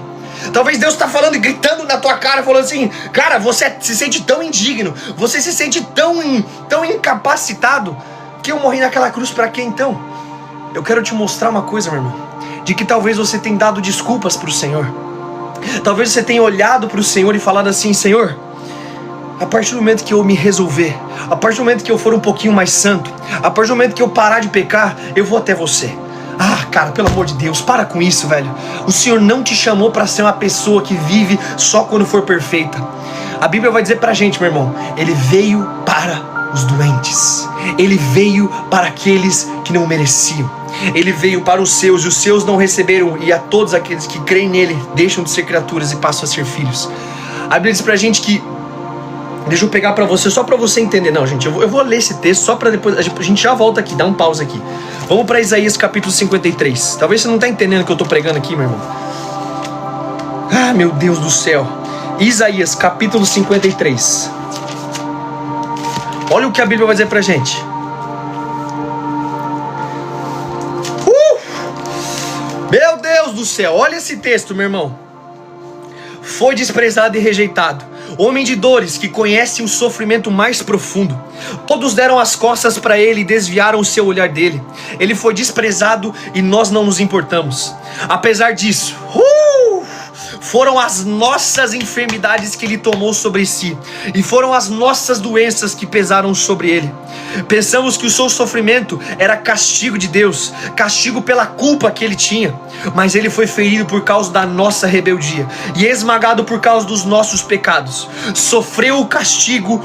Talvez Deus está falando e gritando na tua cara, falando assim: cara, você se sente tão indigno, você se sente tão incapacitado, que eu morri naquela cruz para quê então? Eu quero te mostrar uma coisa, meu irmão, de que talvez você tenha dado desculpas para o Senhor. Talvez você tenha olhado para o Senhor e falado assim: Senhor, a partir do momento que eu me resolver, a partir do momento que eu for um pouquinho mais santo, a partir do momento que eu parar de pecar, eu vou até você. Ah, cara, pelo amor de Deus, para com isso, velho. O Senhor não te chamou para ser uma pessoa que vive só quando for perfeita. A Bíblia vai dizer pra gente, meu irmão, Ele veio para os doentes, Ele veio para aqueles que não mereciam. Ele veio para os seus e os seus não receberam, e a todos aqueles que creem nele deixam de ser criaturas e passam a ser filhos. A Bíblia diz pra gente que, deixa eu pegar pra você, só pra você entender. Não, gente, eu vou ler esse texto só pra depois, a gente já volta aqui, dá um pause aqui. Vamos pra Isaías capítulo 53. Talvez você não tá entendendo o que eu tô pregando aqui, meu irmão. Ah, meu Deus do céu. Isaías capítulo 53. Olha o que a Bíblia vai dizer pra gente. Meu Deus do céu, olha esse texto, meu irmão. Foi desprezado e rejeitado, homem de dores, que conhece o sofrimento mais profundo. Todos deram as costas para ele e desviaram o seu olhar dele. Ele foi desprezado e nós não nos importamos. Apesar disso, foram as nossas enfermidades que ele tomou sobre si, e foram as nossas doenças que pesaram sobre ele. Pensamos que o seu sofrimento era castigo de Deus, castigo pela culpa que ele tinha, mas ele foi ferido por causa da nossa rebeldia e esmagado por causa dos nossos pecados. Sofreu o castigo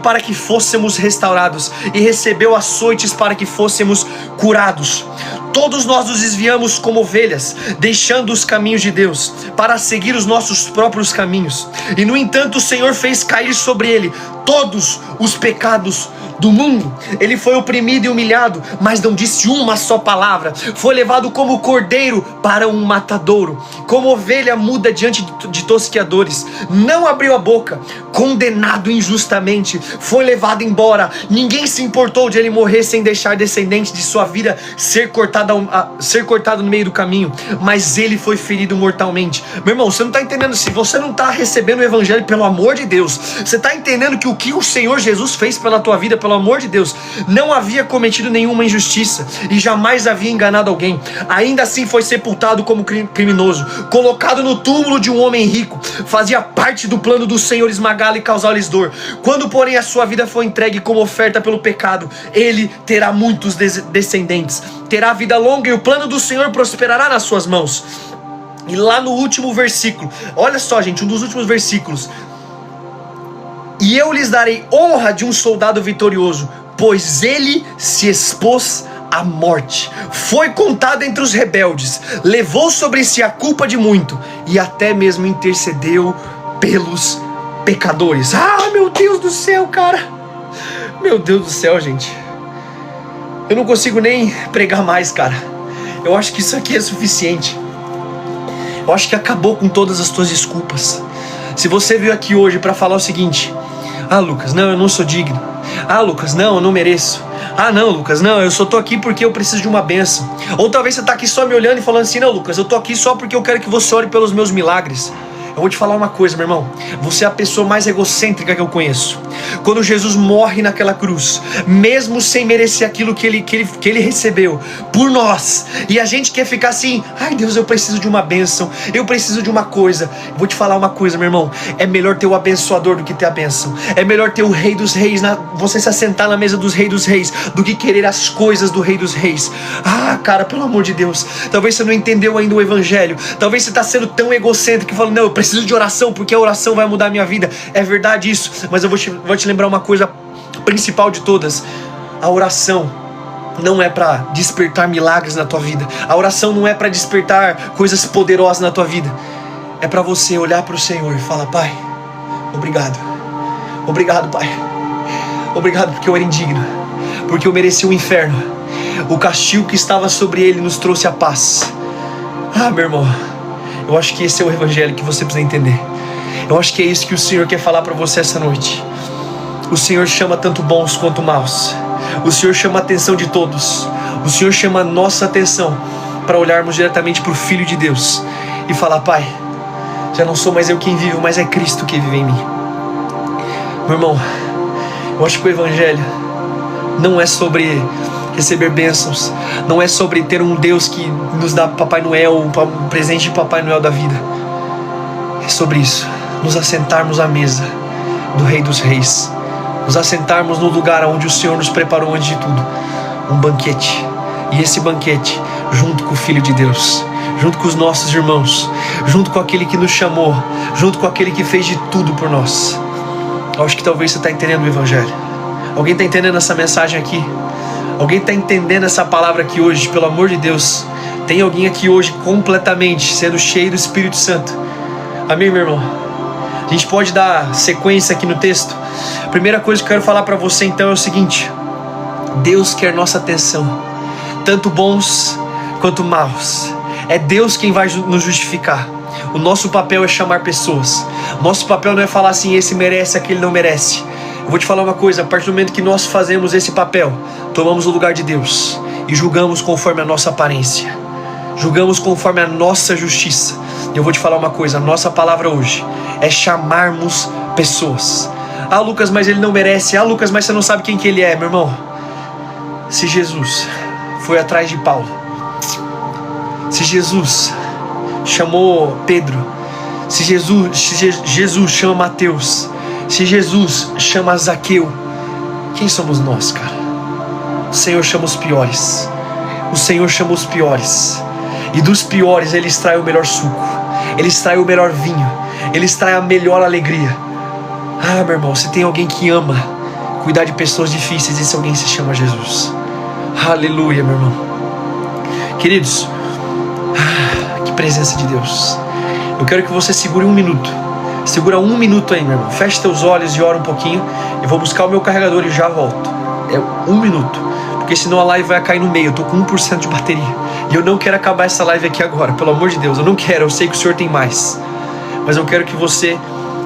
para que fôssemos restaurados, e recebeu açoites para que fôssemos curados. Todos nós nos desviamos como ovelhas, deixando os caminhos de Deus para seguir os nossos próprios caminhos. E no entanto o Senhor fez cair sobre ele todos os pecados do mundo. Ele foi oprimido e humilhado, mas não disse uma só palavra. Foi levado como cordeiro para um matadouro, como ovelha muda diante de tosqueadores. Não abriu a boca, condenado injustamente, foi levado embora. Ninguém se importou de ele morrer sem deixar descendente de sua vida ser cortado no meio do caminho, mas ele foi ferido mortalmente. Meu irmão, você não está entendendo? Se você não está recebendo o evangelho, pelo amor de Deus, você está entendendo que o que o Senhor Jesus fez pela tua vida, pelo amor de Deus, não havia cometido nenhuma injustiça e jamais havia enganado alguém. Ainda assim foi sepultado como criminoso, colocado no túmulo de um homem rico. Fazia parte do plano do Senhor esmagá-lo e causar-lhes dor. Quando porém a sua vida foi entregue como oferta pelo pecado, ele terá muitos descendentes, terá vida longa, e o plano do Senhor prosperará nas suas mãos. E lá no último versículo, olha só, gente, um dos últimos versículos: e eu lhes darei honra de um soldado vitorioso, pois ele se expôs à morte, foi contado entre os rebeldes, levou sobre si a culpa de muito, e até mesmo intercedeu pelos pecadores. Ah, meu Deus do céu, cara. Meu Deus do céu, gente. Eu não consigo nem pregar mais, cara. Eu acho que isso aqui é suficiente. Eu acho que acabou com todas as tuas desculpas. Se você veio aqui hoje para falar o seguinte: ah, Lucas, não, eu não sou digno. Ah, Lucas, não, eu não mereço. Ah, não, Lucas, não, eu só tô aqui porque eu preciso de uma bênção. Ou talvez você tá aqui só me olhando e falando assim: não, Lucas, eu tô aqui só porque eu quero que você ore pelos meus milagres. Eu vou te falar uma coisa, meu irmão. Você é a pessoa mais egocêntrica que eu conheço. Quando Jesus morre naquela cruz, mesmo sem merecer aquilo que ele recebeu por nós, e a gente quer ficar assim: ai Deus, eu preciso de uma bênção, eu preciso de uma coisa. Eu vou te falar uma coisa, meu irmão. É melhor ter o abençoador do que ter a bênção. É melhor ter o Rei dos Reis, você se assentar na mesa dos Reis dos Reis, do que querer as coisas do Rei dos Reis. Ah, cara, pelo amor de Deus. Talvez você não entendeu ainda o Evangelho. Talvez você está sendo tão egocêntrico que falando: não, eu preciso de oração porque a oração vai mudar a minha vida. É verdade isso, mas eu vou te lembrar uma coisa principal de todas. A oração não é para despertar milagres na tua vida. A oração não é para despertar coisas poderosas na tua vida. É para você olhar para o Senhor e falar: Pai, obrigado. Obrigado, Pai. Obrigado porque eu era indigno, porque eu mereci o inferno. O castigo que estava sobre ele nos trouxe a paz. Ah, meu irmão, eu acho que esse é o Evangelho que você precisa entender. Eu acho que é isso que o Senhor quer falar para você essa noite. O Senhor chama tanto bons quanto maus. O Senhor chama a atenção de todos. O Senhor chama a nossa atenção para olharmos diretamente para o Filho de Deus e falar: Pai, já não sou mais eu quem vive, mas é Cristo que vive em mim. Meu irmão, eu acho que o Evangelho não é sobre receber bênçãos, não é sobre ter um Deus que nos dá Papai Noel, um presente de Papai Noel da vida. É sobre isso, nos assentarmos à mesa do Rei dos Reis, nos assentarmos no lugar onde o Senhor nos preparou antes de tudo, um banquete. E esse banquete, junto com o Filho de Deus, junto com os nossos irmãos, junto com aquele que nos chamou, junto com aquele que fez de tudo por nós. Eu acho que talvez você está entendendo o Evangelho. Alguém está entendendo essa mensagem aqui? Alguém está entendendo essa palavra aqui hoje? Pelo amor de Deus, tem alguém aqui hoje completamente sendo cheio do Espírito Santo? Amém, meu irmão? A gente pode dar sequência aqui no texto. A primeira coisa que eu quero falar para você então é o seguinte: Deus quer nossa atenção, tanto bons quanto maus. É Deus quem vai nos justificar. O nosso papel é chamar pessoas. O nosso papel não é falar assim: esse merece, aquele não merece. Eu vou te falar uma coisa: a partir do momento que nós fazemos esse papel, tomamos o lugar de Deus e julgamos conforme a nossa aparência, julgamos conforme a nossa justiça. E eu vou te falar uma coisa: a nossa palavra hoje é chamarmos pessoas. Ah, Lucas, mas ele não merece. Ah, Lucas, mas você não sabe quem que ele é. Meu irmão, se Jesus foi atrás de Paulo, se Jesus chamou Pedro, se Jesus chama Mateus, se Jesus chama Zaqueu, quem somos nós, cara? O Senhor chama os piores. O Senhor chama os piores. E dos piores Ele extrai o melhor suco, Ele extrai o melhor vinho, Ele extrai a melhor alegria. Ah, meu irmão, se tem alguém que ama cuidar de pessoas difíceis, esse alguém se chama Jesus. Aleluia, meu irmão. Queridos, que presença de Deus. Eu quero que você segure 1 minuto. Segura 1 minuto aí, meu irmão. Feche teus olhos e ora um pouquinho. Eu vou buscar o meu carregador e já volto. É 1 minuto. Porque senão a live vai cair no meio. Eu tô com 1% de bateria. E eu não quero acabar essa live aqui agora. Pelo amor de Deus, eu não quero. Eu sei que o Senhor tem mais. Mas eu quero que você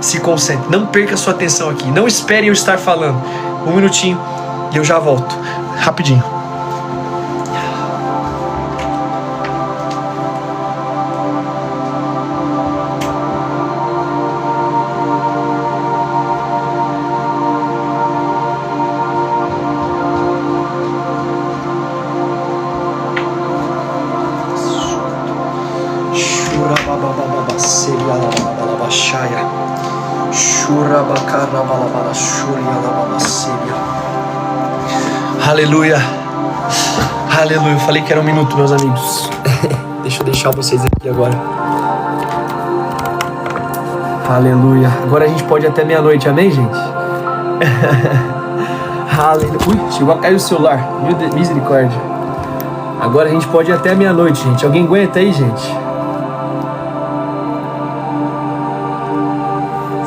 se concentre. Não perca a sua atenção aqui. Não espere eu estar falando. 1 minutinho e eu já volto. Rapidinho. Aleluia. Aleluia. Eu falei que era 1 minuto, meus amigos. Deixa eu deixar vocês aqui agora. Aleluia. Agora a gente pode ir até meia-noite, amém, gente? Aleluia. Ui, chegou a cair o celular. Misericórdia. Agora a gente pode ir até meia-noite, gente. Alguém aguenta aí, gente?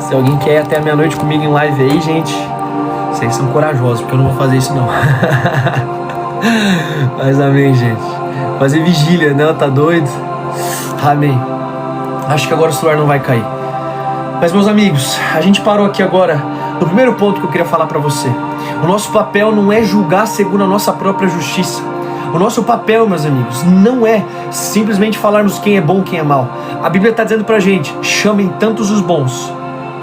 Se alguém quer ir até a meia-noite comigo em live aí, gente, vocês são corajosos, porque eu não vou fazer isso não. Mas amém, gente. Fazer vigília, não? Tá doido? Amém. Acho que agora o celular não vai cair. Mas meus amigos, a gente parou aqui agora no primeiro ponto que eu queria falar pra você. O nosso papel não é julgar segundo a nossa própria justiça. O nosso papel, meus amigos, não é simplesmente falarmos quem é bom, quem é mau. A Bíblia está dizendo pra gente, chamem tantos os bons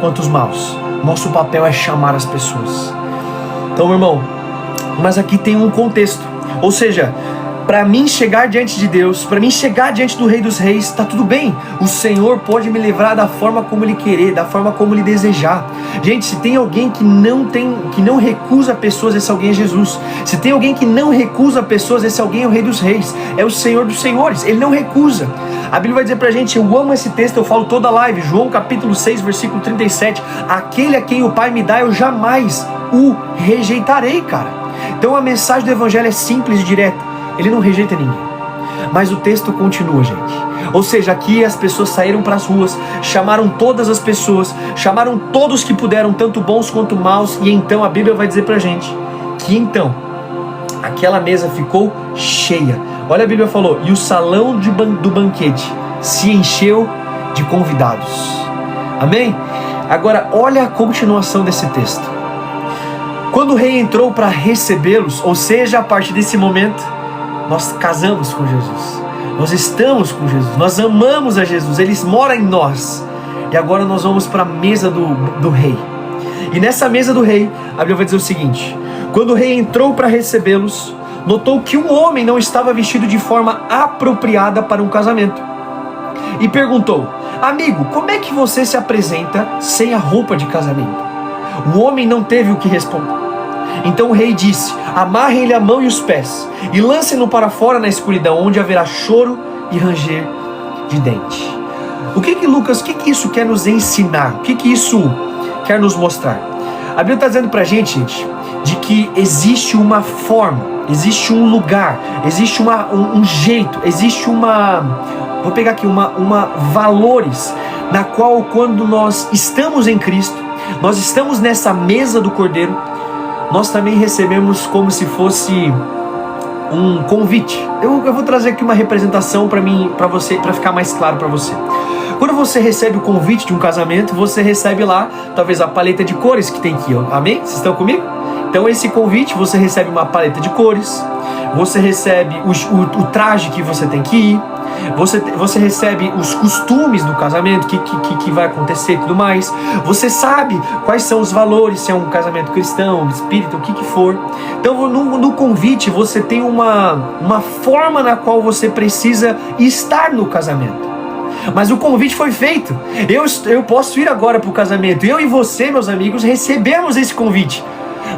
quanto os maus. Nosso papel é chamar as pessoas. Então, meu irmão, mas aqui tem um contexto. Ou seja, para mim chegar diante de Deus, para mim chegar diante do Rei dos Reis, tá tudo bem. O Senhor pode me livrar da forma como Ele querer, da forma como Ele desejar. Gente, se tem alguém que não recusa pessoas, esse alguém é Jesus. Se tem alguém que não recusa pessoas, esse alguém é o Rei dos Reis, é o Senhor dos Senhores. Ele não recusa. A Bíblia vai dizer pra gente, eu amo esse texto, eu falo toda a live, João capítulo 6, versículo 37, aquele a quem o Pai me dá, eu jamais o rejeitarei, cara. Então a mensagem do Evangelho é simples e direta. Ele não rejeita ninguém. Mas o texto continua, gente. Ou seja, aqui as pessoas saíram para as ruas, chamaram todas as pessoas, chamaram todos que puderam, tanto bons quanto maus, e então a Bíblia vai dizer pra gente que então aquela mesa ficou cheia. Olha, a Bíblia falou, e o salão do banquete se encheu de convidados. Amém? Agora, olha a continuação desse texto. Quando o rei entrou para recebê-los, ou seja, a partir desse momento, nós casamos com Jesus, nós estamos com Jesus, nós amamos a Jesus, Ele mora em nós, e agora nós vamos para a mesa do rei. E nessa mesa do rei, a Bíblia vai dizer o seguinte, quando o rei entrou para recebê-los, notou que um homem não estava vestido de forma apropriada para um casamento, e perguntou, amigo, como é que você se apresenta sem a roupa de casamento? O homem não teve o que responder. Então o rei disse, amarrem-lhe a mão e os pés, e lancem-no para fora na escuridão, onde haverá choro e ranger de dente. Lucas, o que isso quer nos ensinar? O que isso quer nos mostrar? A Bíblia está dizendo para a gente, de que existe uma forma, existe um lugar, existe um jeito, existe vou pegar aqui, valores, na qual quando nós estamos em Cristo, nós estamos nessa mesa do Cordeiro, nós também recebemos como se fosse um convite. Eu vou trazer aqui uma representação para você, para ficar mais claro para você. Quando você recebe o convite de um casamento, você recebe lá, talvez a paleta de cores que tem aqui, ó. Amém? Vocês estão comigo? Então esse convite, você recebe uma paleta de cores, você recebe o traje que você tem que ir, você recebe os costumes do casamento, que vai acontecer e tudo mais. Você sabe quais são os valores, se é um casamento cristão, espírita, o que for. Então no convite você tem uma forma na qual você precisa estar no casamento. Mas o convite foi feito. Eu posso ir agora para o casamento. Eu e você, meus amigos, recebemos esse convite.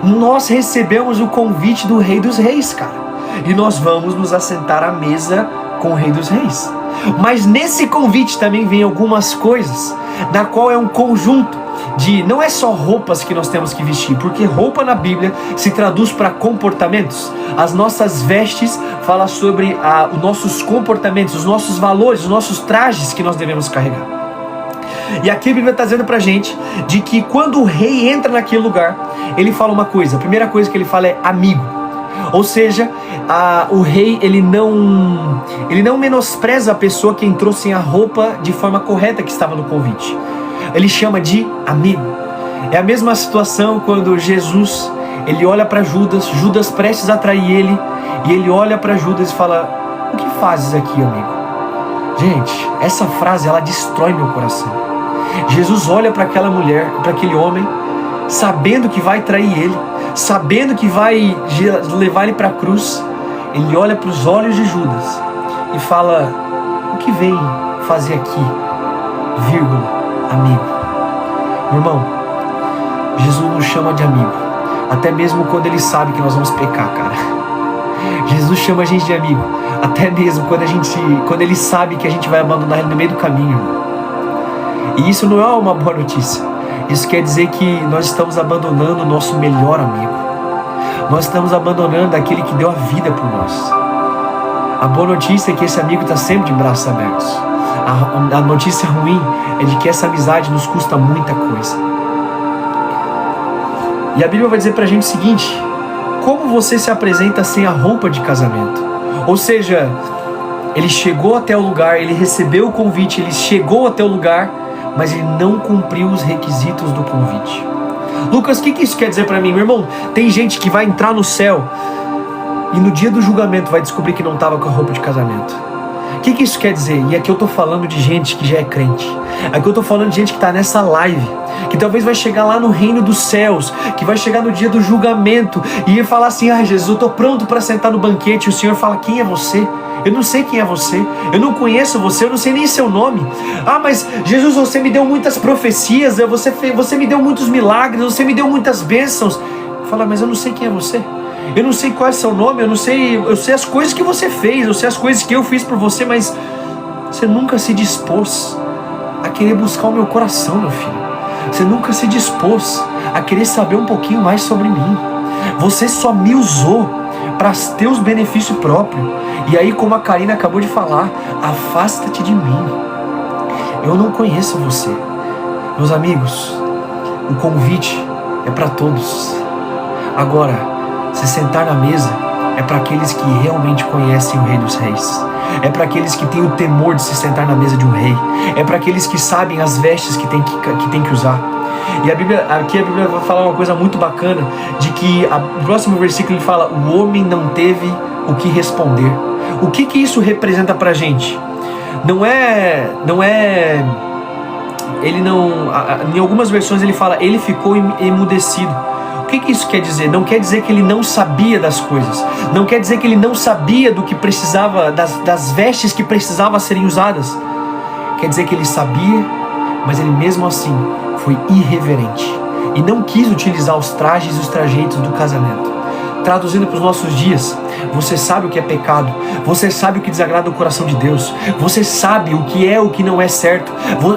Nós recebemos o convite do Rei dos Reis, cara. E nós vamos nos assentar à mesa com o Rei dos Reis. Mas nesse convite também vem algumas coisas, na qual é um conjunto de, não é só roupas que nós temos que vestir, porque roupa na Bíblia se traduz para comportamentos. As nossas vestes falam sobre os nossos comportamentos, os nossos valores, os nossos trajes que nós devemos carregar. E aqui a Bíblia está dizendo pra gente de que quando o rei entra naquele lugar, ele fala uma coisa, a primeira coisa que ele fala é amigo. Ou seja, o rei ele não menospreza a pessoa que entrou sem a roupa de forma correta que estava no convite. Ele chama de amigo. É a mesma situação quando Jesus ele olha para Judas prestes a trair ele, e ele olha para Judas e fala, o que fazes aqui, amigo? Gente, essa frase ela destrói meu coração. Jesus olha para aquela mulher, para aquele homem, sabendo que vai trair ele, sabendo que vai levar ele para a cruz. Ele olha para os olhos de Judas e fala, o que vem fazer aqui, vírgula, amigo? Meu irmão, Jesus nos chama de amigo, até mesmo quando Ele sabe que nós vamos pecar, cara. Jesus chama a gente de amigo, até mesmo quando Ele sabe que a gente vai abandonar Ele no meio do caminho, irmão. E isso não é uma boa notícia. Isso quer dizer que nós estamos abandonando o nosso melhor amigo. Nós estamos abandonando aquele que deu a vida por nós. A boa notícia é que esse amigo está sempre de braços abertos. A notícia ruim é de que essa amizade nos custa muita coisa. E a Bíblia vai dizer pra gente o seguinte: como você se apresenta sem a roupa de casamento? Ou seja, ele chegou até o lugar, ele recebeu o convite, ele chegou até o lugar, mas ele não cumpriu os requisitos do convite. Lucas, o que isso quer dizer pra mim? Meu irmão, tem gente que vai entrar no céu e no dia do julgamento vai descobrir que não estava com a roupa de casamento. O que isso quer dizer? E aqui eu tô falando de gente que já é crente. Aqui eu tô falando de gente que tá nessa live, que talvez vai chegar lá no reino dos céus, que vai chegar no dia do julgamento e falar assim: ai Jesus, eu tô pronto para sentar no banquete. E o Senhor fala: quem é você? Eu não sei quem é você, eu não conheço você, eu não sei nem seu nome. Ah, mas Jesus, você me deu muitas profecias, você me deu muitos milagres, você me deu muitas bênçãos. Fala: mas eu não sei quem é você. Eu não sei qual é seu nome, eu sei as coisas que você fez, eu sei as coisas que eu fiz por você, mas você nunca se dispôs a querer buscar o meu coração, meu filho. Você nunca se dispôs a querer saber um pouquinho mais sobre mim. Você só me usou para ter os benefícios próprios. E aí, como a Karina acabou de falar, afasta-te de mim. Eu não conheço você. Meus amigos, o convite é para todos. Agora, se sentar na mesa é para aqueles que realmente conhecem o Rei dos Reis. É para aqueles que têm o temor de se sentar na mesa de um rei. É para aqueles que sabem as vestes que tem que usar. E aqui a Bíblia vai falar uma coisa muito bacana, de que o próximo versículo ele fala: o homem não teve o que responder. O que isso representa pra gente? Em algumas versões ele fala: ele ficou emudecido. O que isso quer dizer? Não quer dizer que ele não sabia das coisas. Não quer dizer que ele não sabia do que precisava, das vestes que precisavam serem usadas. Quer dizer que ele sabia, mas ele mesmo assim foi irreverente e não quis utilizar os trajes e os trajeitos do casamento. Traduzindo para os nossos dias, você sabe o que é pecado, você sabe o que desagrada o coração de Deus, você sabe o que é o que não é certo.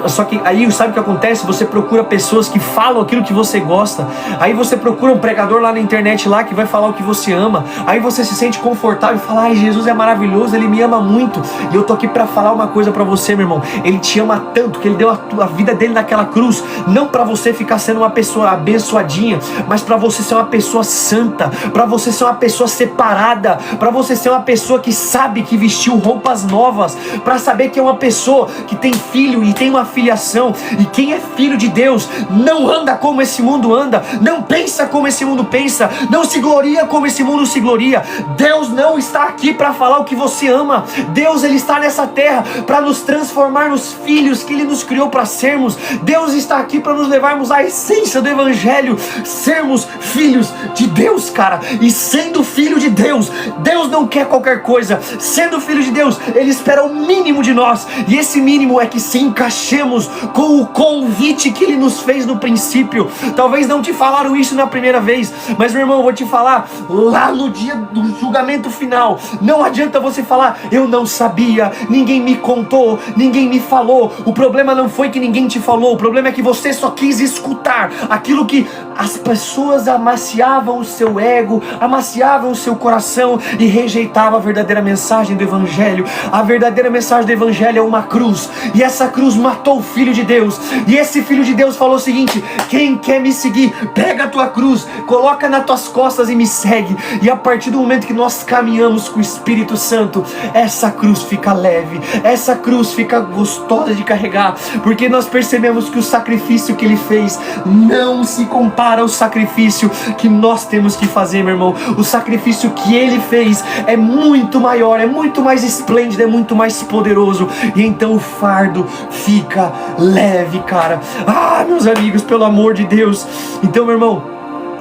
Só que aí sabe o que acontece? Você procura pessoas que falam aquilo que você gosta, aí você procura um pregador lá na internet lá que vai falar o que você ama, aí você se sente confortável e fala: ai, Jesus é maravilhoso, Ele me ama muito. E eu tô aqui para falar uma coisa para você, meu irmão: Ele te ama tanto que Ele deu a vida dele naquela cruz, não para você ficar sendo uma pessoa abençoadinha, mas para você ser uma pessoa santa, para você ser uma pessoa separada, para você ser uma pessoa que sabe que vestiu roupas novas, para saber que é uma pessoa que tem filho e tem uma filiação. E quem é filho de Deus não anda como esse mundo anda, não pensa como esse mundo pensa, não se gloria como esse mundo se gloria. Deus não está aqui para falar o que você ama. Deus, Ele está nessa terra para nos transformar nos filhos que Ele nos criou para sermos. Deus está aqui para nos levarmos à essência do Evangelho, sermos filhos de Deus, cara. E sendo filho de Deus, Deus não quer qualquer coisa. Sendo filho de Deus, Ele espera o mínimo de nós. E esse mínimo é que se encaixemos com o convite que Ele nos fez no princípio. Talvez não te falaram isso na primeira vez, mas meu irmão, eu vou te falar lá no dia do julgamento final. Não adianta você falar: eu não sabia, ninguém me contou, ninguém me falou. O problema não foi que ninguém te falou, o problema é que você só quis escutar aquilo que as pessoas amaciavam o seu ego, amaciavam o seu coração e rejeitavam a verdadeira mensagem do Evangelho. A verdadeira mensagem do Evangelho é uma cruz, e essa cruz matou o Filho de Deus. E esse Filho de Deus falou o seguinte: quem quer me seguir, pega a tua cruz, coloca nas tuas costas e me segue. E a partir do momento que nós caminhamos com o Espírito Santo, essa cruz fica leve, essa cruz fica gostosa de carregar, porque nós percebemos que o sacrifício que Ele fez não se compara ao sacrifício que nós temos que fazer, meu irmão. O sacrifício que Ele fez é muito maior, é muito mais esplêndido, é muito mais poderoso, e então o fardo fica leve, cara. Ah, meus amigos, pelo amor de Deus. Então, meu irmão,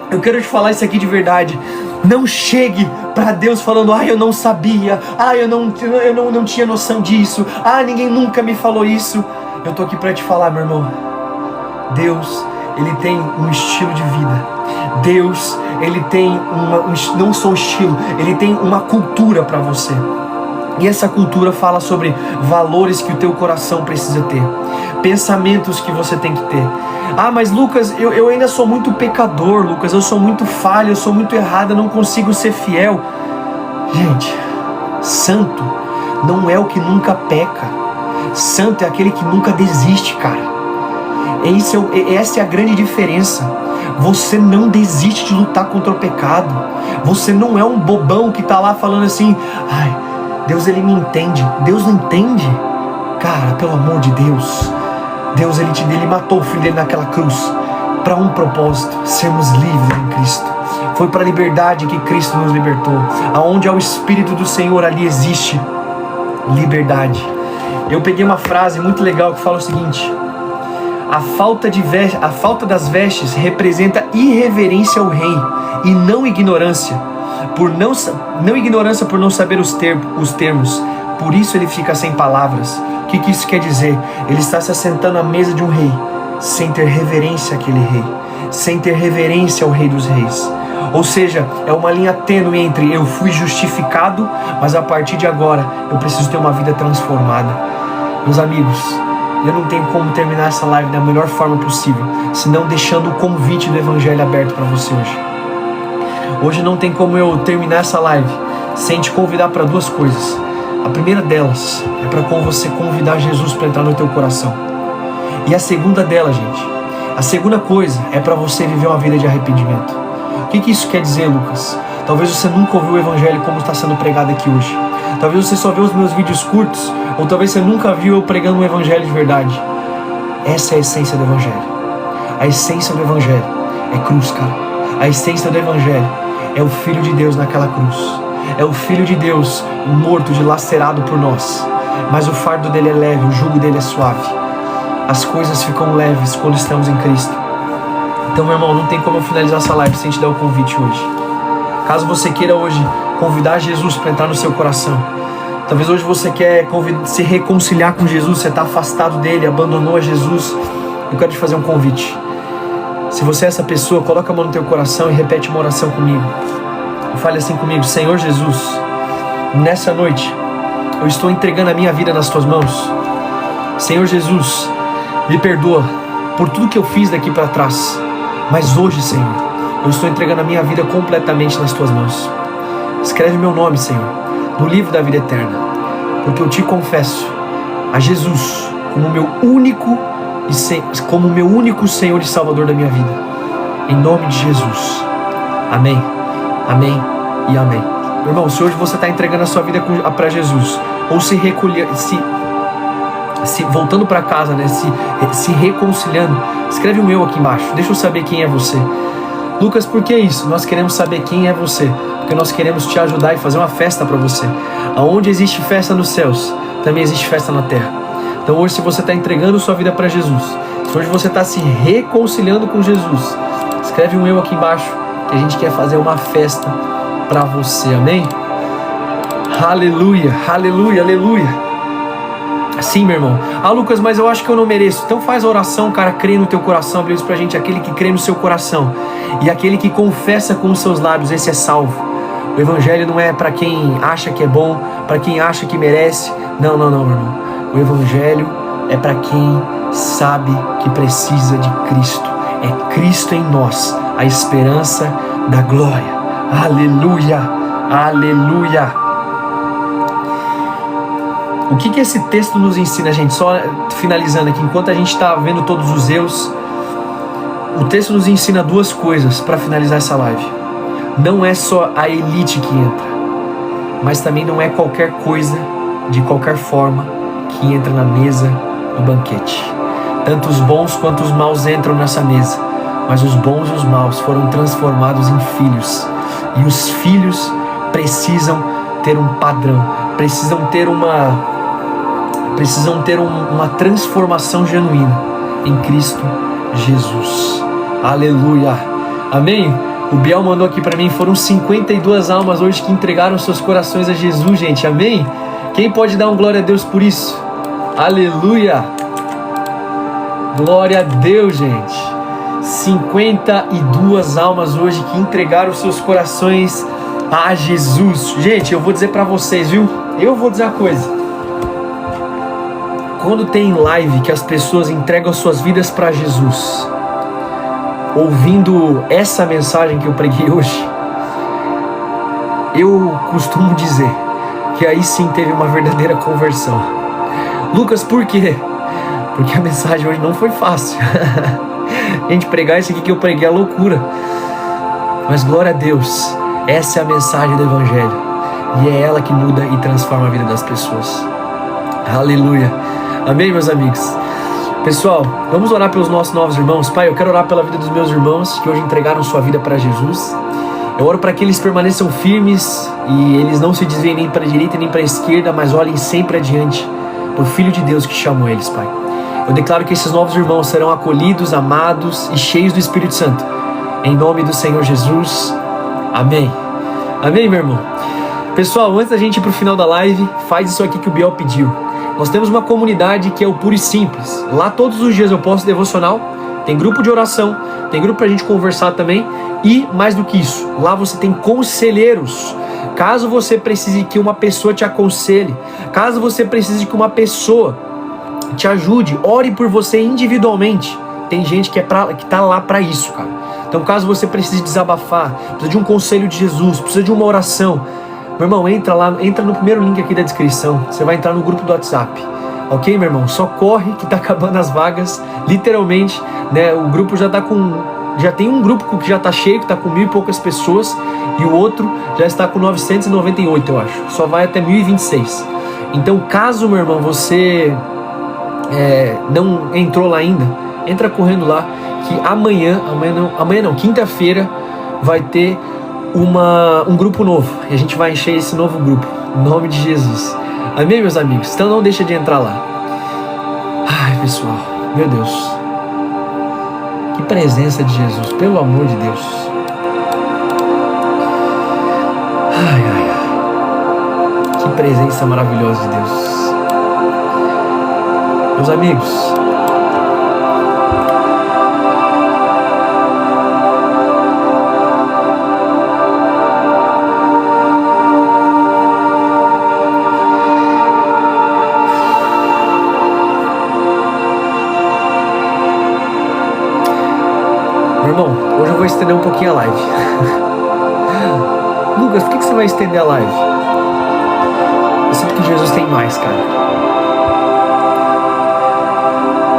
eu quero te falar isso aqui de verdade. Não chegue para Deus falando: eu não sabia, eu não tinha noção disso, ninguém nunca me falou isso. Eu tô aqui para te falar, meu irmão, Deus, Ele tem um estilo de vida. Deus, Ele tem não só um estilo, Ele tem uma cultura para você. E essa cultura fala sobre valores que o teu coração precisa ter, pensamentos que você tem que ter. Mas Lucas, eu ainda sou muito pecador, Lucas, eu sou muito falho, eu sou muito errado, eu não consigo ser fiel. Gente, santo não é o que nunca peca. Santo é aquele que nunca desiste, cara. Essa é a grande diferença. Você não desiste de lutar contra o pecado. Você não é um bobão que tá lá falando assim: ai, Deus ele me entende. Deus não entende. Cara, pelo amor de Deus. Deus ele matou o filho dele naquela cruz para um propósito: sermos livres em Cristo. Foi para a liberdade que Cristo nos libertou. Aonde há o Espírito do Senhor, ali existe liberdade. Eu peguei uma frase muito legal que fala o seguinte: a falta das vestes representa irreverência ao rei e não ignorância, não ignorância por não saber os termos. Por isso ele fica sem palavras. O que isso quer dizer? Ele está se assentando à mesa de um rei sem ter reverência àquele rei, sem ter reverência ao Rei dos Reis. Ou seja, é uma linha tênue entre eu fui justificado, mas a partir de agora eu preciso ter uma vida transformada. Meus amigos, eu não tenho como terminar essa live da melhor forma possível, senão deixando o convite do Evangelho aberto para você hoje. Hoje não tem como eu terminar essa live sem te convidar para duas coisas. A primeira delas é para você convidar Jesus para entrar no teu coração. E a segunda delas, gente, a segunda coisa é para você viver uma vida de arrependimento. O que isso quer dizer, Lucas? Talvez você nunca ouviu o Evangelho como está sendo pregado aqui hoje. Talvez você só vê os meus vídeos curtos, ou talvez você nunca viu eu pregando um Evangelho de verdade. Essa é a essência do Evangelho. A essência do Evangelho é cruz, cara. A essência do Evangelho é o Filho de Deus naquela cruz. É o Filho de Deus morto, dilacerado por nós. Mas o fardo dele é leve, o jugo dele é suave. As coisas ficam leves quando estamos em Cristo. Então, meu irmão, não tem como eu finalizar essa live sem te dar o convite hoje. Caso você queira hoje convidar Jesus para entrar no seu coração, talvez hoje você quer se reconciliar com Jesus, você está afastado dele, abandonou a Jesus, eu quero te fazer um convite. Se você é essa pessoa, coloca a mão no teu coração e repete uma oração comigo. Fale assim comigo: Senhor Jesus, nessa noite eu estou entregando a minha vida nas tuas mãos. Senhor Jesus, me perdoa por tudo que eu fiz daqui para trás, mas hoje, Senhor, eu estou entregando a minha vida completamente nas tuas mãos. Escreve meu nome, Senhor, no livro da vida eterna, porque eu te confesso a Jesus como meu único Senhor e Salvador da minha vida. Em nome de Jesus. Amém. Amém e amém. Meu irmão, se hoje você está entregando a sua vida para Jesus, ou se voltando para casa, né, se reconciliando, escreve um eu aqui embaixo. Deixa eu saber quem é você. Lucas, por que isso? Nós queremos saber quem é você, porque nós queremos te ajudar e fazer uma festa para você. Aonde existe festa nos céus, também existe festa na terra. Então hoje, se você está entregando sua vida para Jesus, se hoje você está se reconciliando com Jesus, escreve um eu aqui embaixo, que a gente quer fazer uma festa para você, amém? Aleluia, aleluia, aleluia. Sim, meu irmão. Ah, Lucas, mas eu acho que eu não mereço. Então faz a oração, cara, crê no teu coração. Bíblia diz pra gente: aquele que crê no seu coração e aquele que confessa com os seus lábios, esse é salvo. O Evangelho não é para quem acha que é bom, para quem acha que merece. Não, meu irmão. O Evangelho é para quem sabe que precisa de Cristo. É Cristo em nós, a esperança da glória. Aleluia, aleluia. O que esse texto nos ensina, gente? Só finalizando aqui, enquanto a gente está vendo todos os erros, o texto nos ensina duas coisas para finalizar essa live. Não é só a elite que entra, mas também não é qualquer coisa, de qualquer forma, que entra na mesa do banquete. Tanto os bons quanto os maus entram nessa mesa, mas os bons e os maus foram transformados em filhos. E os filhos precisam ter um padrão, precisam ter uma transformação genuína em Cristo Jesus. Aleluia. Amém? O Biel mandou aqui para mim: foram 52 almas hoje que entregaram seus corações a Jesus, gente. Amém? Quem pode dar um glória a Deus por isso? Aleluia. Glória a Deus, gente. 52 almas hoje que entregaram seus corações a Jesus. Gente, eu vou dizer para vocês, viu? Eu vou dizer uma coisa. Quando tem live que as pessoas entregam suas vidas para Jesus, ouvindo essa mensagem que eu preguei hoje, eu costumo dizer que aí sim teve uma verdadeira conversão. Lucas, por quê? Porque a mensagem hoje não foi fácil. Gente, pregar isso aqui que eu preguei é loucura. Mas glória a Deus, essa é a mensagem do Evangelho. E é ela que muda e transforma a vida das pessoas. Aleluia. Amém, meus amigos? Pessoal, vamos orar pelos nossos novos irmãos. Pai, eu quero orar pela vida dos meus irmãos que hoje entregaram sua vida para Jesus. Eu oro para que eles permaneçam firmes e eles não se desviem nem para a direita nem para a esquerda, mas olhem sempre adiante para o Filho de Deus que chamou eles, Pai. Eu declaro que esses novos irmãos serão acolhidos, amados e cheios do Espírito Santo. Em nome do Senhor Jesus. Amém. Amém, meu irmão? Pessoal, antes da gente ir para o final da live, faz isso aqui que o Biel pediu. Nós temos uma comunidade que é o Puro e Simples. Lá todos os dias eu posto devocional, tem grupo de oração, tem grupo pra gente conversar também. E mais do que isso, lá você tem conselheiros. Caso você precise que uma pessoa te aconselhe, caso você precise que uma pessoa te ajude, ore por você individualmente. Tem gente que tá lá pra isso, cara. Então caso você precise desabafar, precisa de um conselho de Jesus, precisa de uma oração, meu irmão, entra lá, entra no primeiro link aqui da descrição. Você vai entrar no grupo do WhatsApp. Ok, meu irmão? Só corre que tá acabando as vagas. Literalmente, né? O grupo já tem um grupo que já tá cheio, que tá com 1.000 e poucas pessoas. E o outro já está com 998, eu acho. Só vai até 1026. Então, caso, meu irmão, você não entrou lá ainda, entra correndo lá. Que amanhã não, quinta-feira vai ter um grupo novo, e a gente vai encher esse novo grupo, em nome de Jesus. Amém, meus amigos? Então não deixa de entrar lá. Ai, pessoal, meu Deus, que presença de Jesus, pelo amor de Deus. Ai, ai, ai, que presença maravilhosa de Deus. Meus amigos, hoje eu vou estender um pouquinho a live. Lucas, por que você vai estender a live? Eu sinto que Jesus tem mais, cara.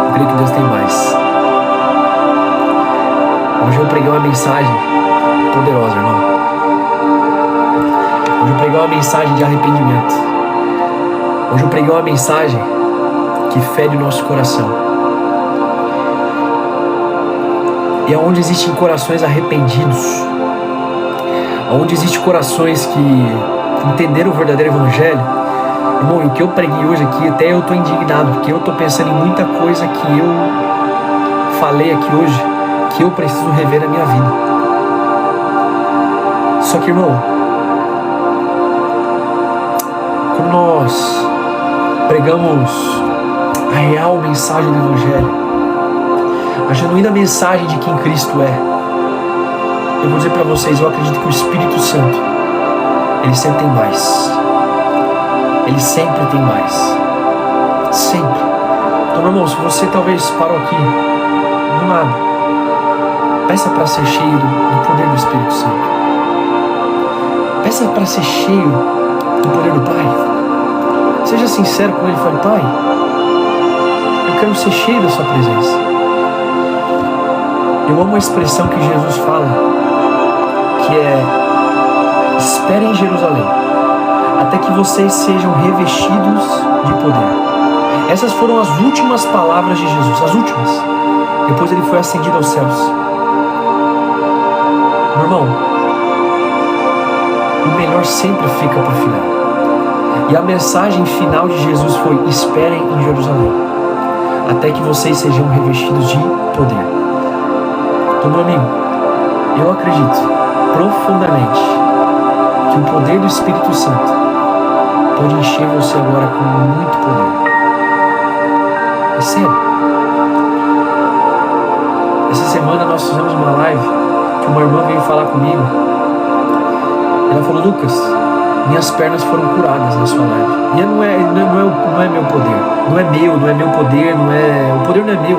Eu creio que Deus tem mais. Hoje eu preguei uma mensagem poderosa, irmão. Hoje eu preguei uma mensagem de arrependimento. Hoje eu preguei uma mensagem que fere o nosso coração. E aonde existem corações arrependidos, aonde existem corações que entenderam o verdadeiro evangelho, irmão, e o que eu preguei hoje aqui, até eu tô indignado, porque eu tô pensando em muita coisa que eu falei aqui hoje, que eu preciso rever na minha vida. Só que, irmão, quando nós pregamos a real mensagem do evangelho, a genuína mensagem de quem Cristo é, eu vou dizer para vocês, eu acredito que o Espírito Santo, ele sempre tem mais. Ele sempre tem mais. Sempre. Então, meu irmão, se você talvez parou aqui do nada, peça para ser cheio do poder do Espírito Santo. Peça para ser cheio do poder do Pai. Seja sincero com ele, fale: Pai, eu quero ser cheio da sua presença. Eu amo a expressão que Jesus fala, que é: espere em Jerusalém, até que vocês sejam revestidos de poder. Essas foram as últimas palavras de Jesus, as últimas. Depois ele foi ascendido aos céus. Meu irmão, o melhor sempre fica para o final. E a mensagem final de Jesus foi: esperem em Jerusalém, até que vocês sejam revestidos de poder. Então, meu amigo, eu acredito profundamente que o poder do Espírito Santo pode encher você agora com muito poder. É sério. Essa semana nós fizemos uma live que uma irmã veio falar comigo. Ela falou: Lucas, minhas pernas foram curadas na sua live. E não é meu poder. Não é meu poder, o poder não é meu.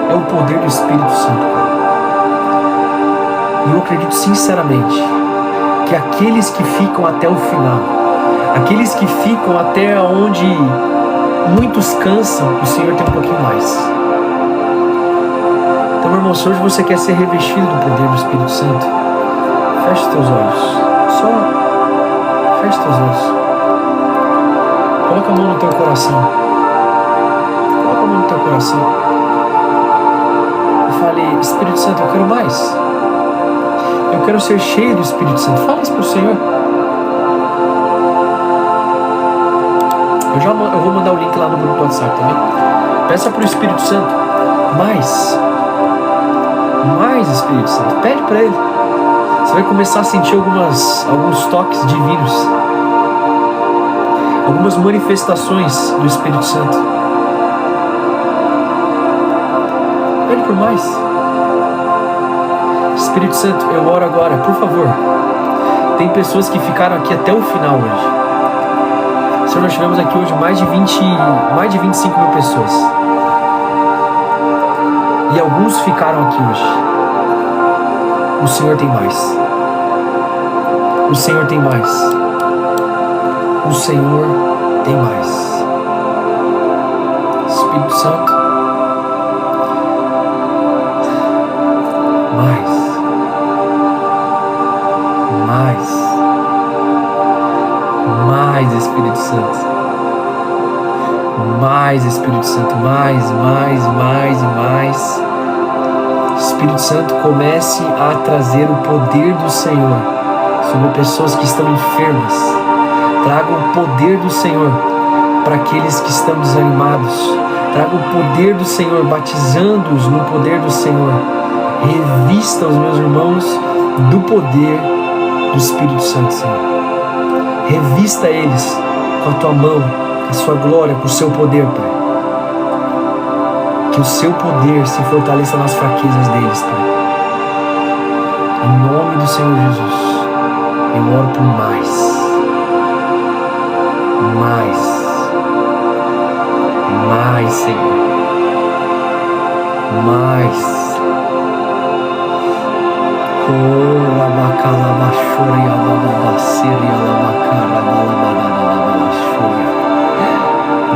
É o poder do Espírito Santo. E eu acredito sinceramente que aqueles que ficam até o final, aqueles que ficam até onde muitos cansam, o Senhor tem um pouquinho mais. Então, meu irmão, se hoje você quer ser revestido do poder do Espírito Santo, feche os teus olhos. Só feche os teus olhos. Coloca a mão no teu coração. Coloca a mão no teu coração. E fale: Espírito Santo, eu quero mais. Eu quero ser cheio do Espírito Santo. Fala isso para o Senhor. Eu vou mandar o link lá no grupo do WhatsApp também. Peça para o Espírito Santo mais Espírito Santo. Pede para Ele. Você vai começar a sentir alguns toques divinos, algumas manifestações do Espírito Santo. Pede por mais. Espírito Santo, eu oro agora, por favor. Tem pessoas que ficaram aqui até o final hoje. Senhor, nós tivemos aqui hoje mais de 25 mil pessoas. E alguns ficaram aqui hoje. O Senhor tem mais. O Senhor tem mais. O Senhor tem mais. Espírito Santo, mais. Mais Espírito Santo. Mais Espírito Santo. Mais. Espírito Santo, comece a trazer o poder do Senhor sobre pessoas que estão enfermas. Traga o poder do Senhor para aqueles que estão desanimados. Traga o poder do Senhor, batizando-os no poder do Senhor. Revista os meus irmãos do poder do Espírito Santo, Senhor. Revista eles com a tua mão, a sua glória, com o seu poder, Pai. Que o seu poder se fortaleça nas fraquezas deles, Pai. Em nome do Senhor Jesus, eu oro por mais, Senhor, mais.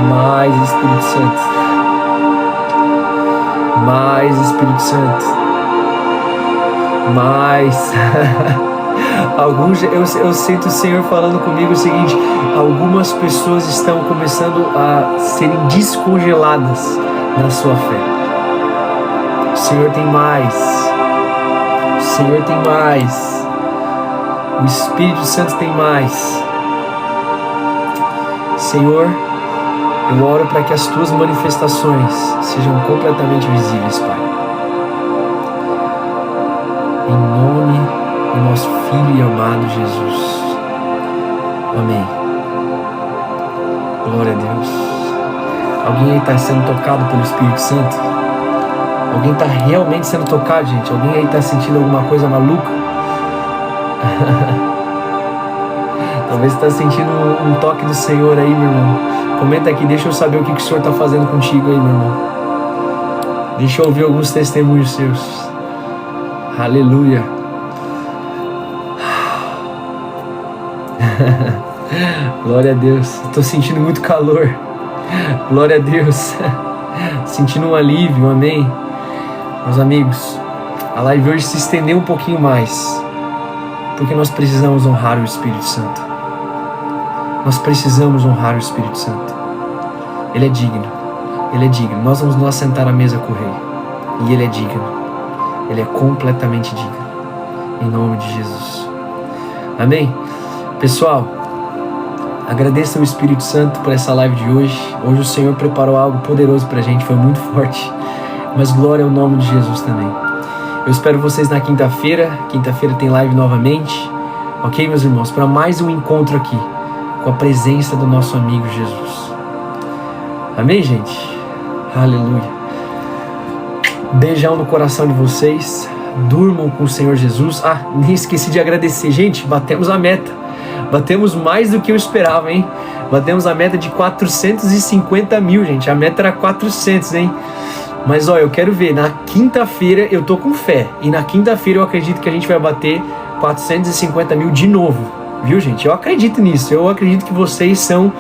Mais Espírito Santo. Mais Espírito Santo. Mais. Eu sinto o Senhor falando comigo o seguinte: algumas pessoas estão começando a serem descongeladas na sua fé. O Senhor tem mais. O Senhor tem mais. O Espírito Santo tem mais. Senhor, eu oro para que as tuas manifestações sejam completamente visíveis, Pai. Em nome do nosso Filho e amado Jesus. Amém. Glória a Deus. Alguém aí está sendo tocado pelo Espírito Santo? Alguém está realmente sendo tocado, gente? Alguém aí está sentindo alguma coisa maluca? Talvez você está sentindo um toque do Senhor aí, meu irmão. Comenta aqui, deixa eu saber o que o Senhor está fazendo contigo aí, meu irmão. Deixa eu ouvir alguns testemunhos seus. Aleluia. Glória a Deus. Estou sentindo muito calor. Glória a Deus. Sentindo um alívio, amém. Meus amigos, a live hoje se estendeu um pouquinho mais, porque nós precisamos honrar o Espírito Santo. Nós precisamos honrar o Espírito Santo. Ele é digno. Ele é digno. Nós vamos nos assentar à mesa com o Rei. E Ele é digno. Ele é completamente digno. Em nome de Jesus. Amém? Pessoal, agradeço ao Espírito Santo por essa live de hoje. Hoje o Senhor preparou algo poderoso pra gente. Foi muito forte. Mas glória ao nome de Jesus também. Eu espero vocês na quinta-feira. Quinta-feira tem live novamente. Ok, meus irmãos? Para mais um encontro aqui com a presença do nosso amigo Jesus. Amém, gente? Aleluia. Beijão no coração de vocês. Durmam com o Senhor Jesus. Nem esqueci de agradecer. Gente, batemos a meta. Batemos mais do que eu esperava, hein? Batemos a meta de 450 mil, gente. A meta era 400, hein? Mas, ó, eu quero ver. Na quinta-feira eu tô com fé. E na quinta-feira eu acredito que a gente vai bater 450 mil de novo. Viu, gente? Eu acredito nisso. Eu acredito que vocês são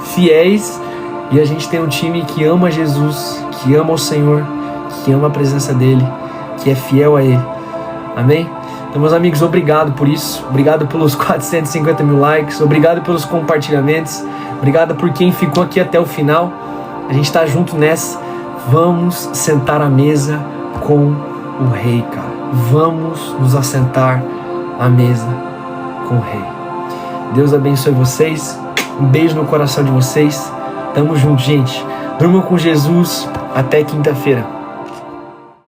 fiéis E a gente tem um time que ama Jesus, que ama o Senhor, que ama a presença dEle, que é fiel a Ele. Amém? Então, meus amigos, obrigado por isso. Obrigado pelos 450 mil likes. Obrigado pelos compartilhamentos. Obrigado por quem ficou aqui até o final. A gente tá junto nessa. Vamos sentar à mesa com o Rei, cara. Vamos nos assentar à mesa com o Rei. Deus abençoe vocês. Um beijo no coração de vocês. Tamo junto, gente. Durmam com Jesus. Até quinta-feira.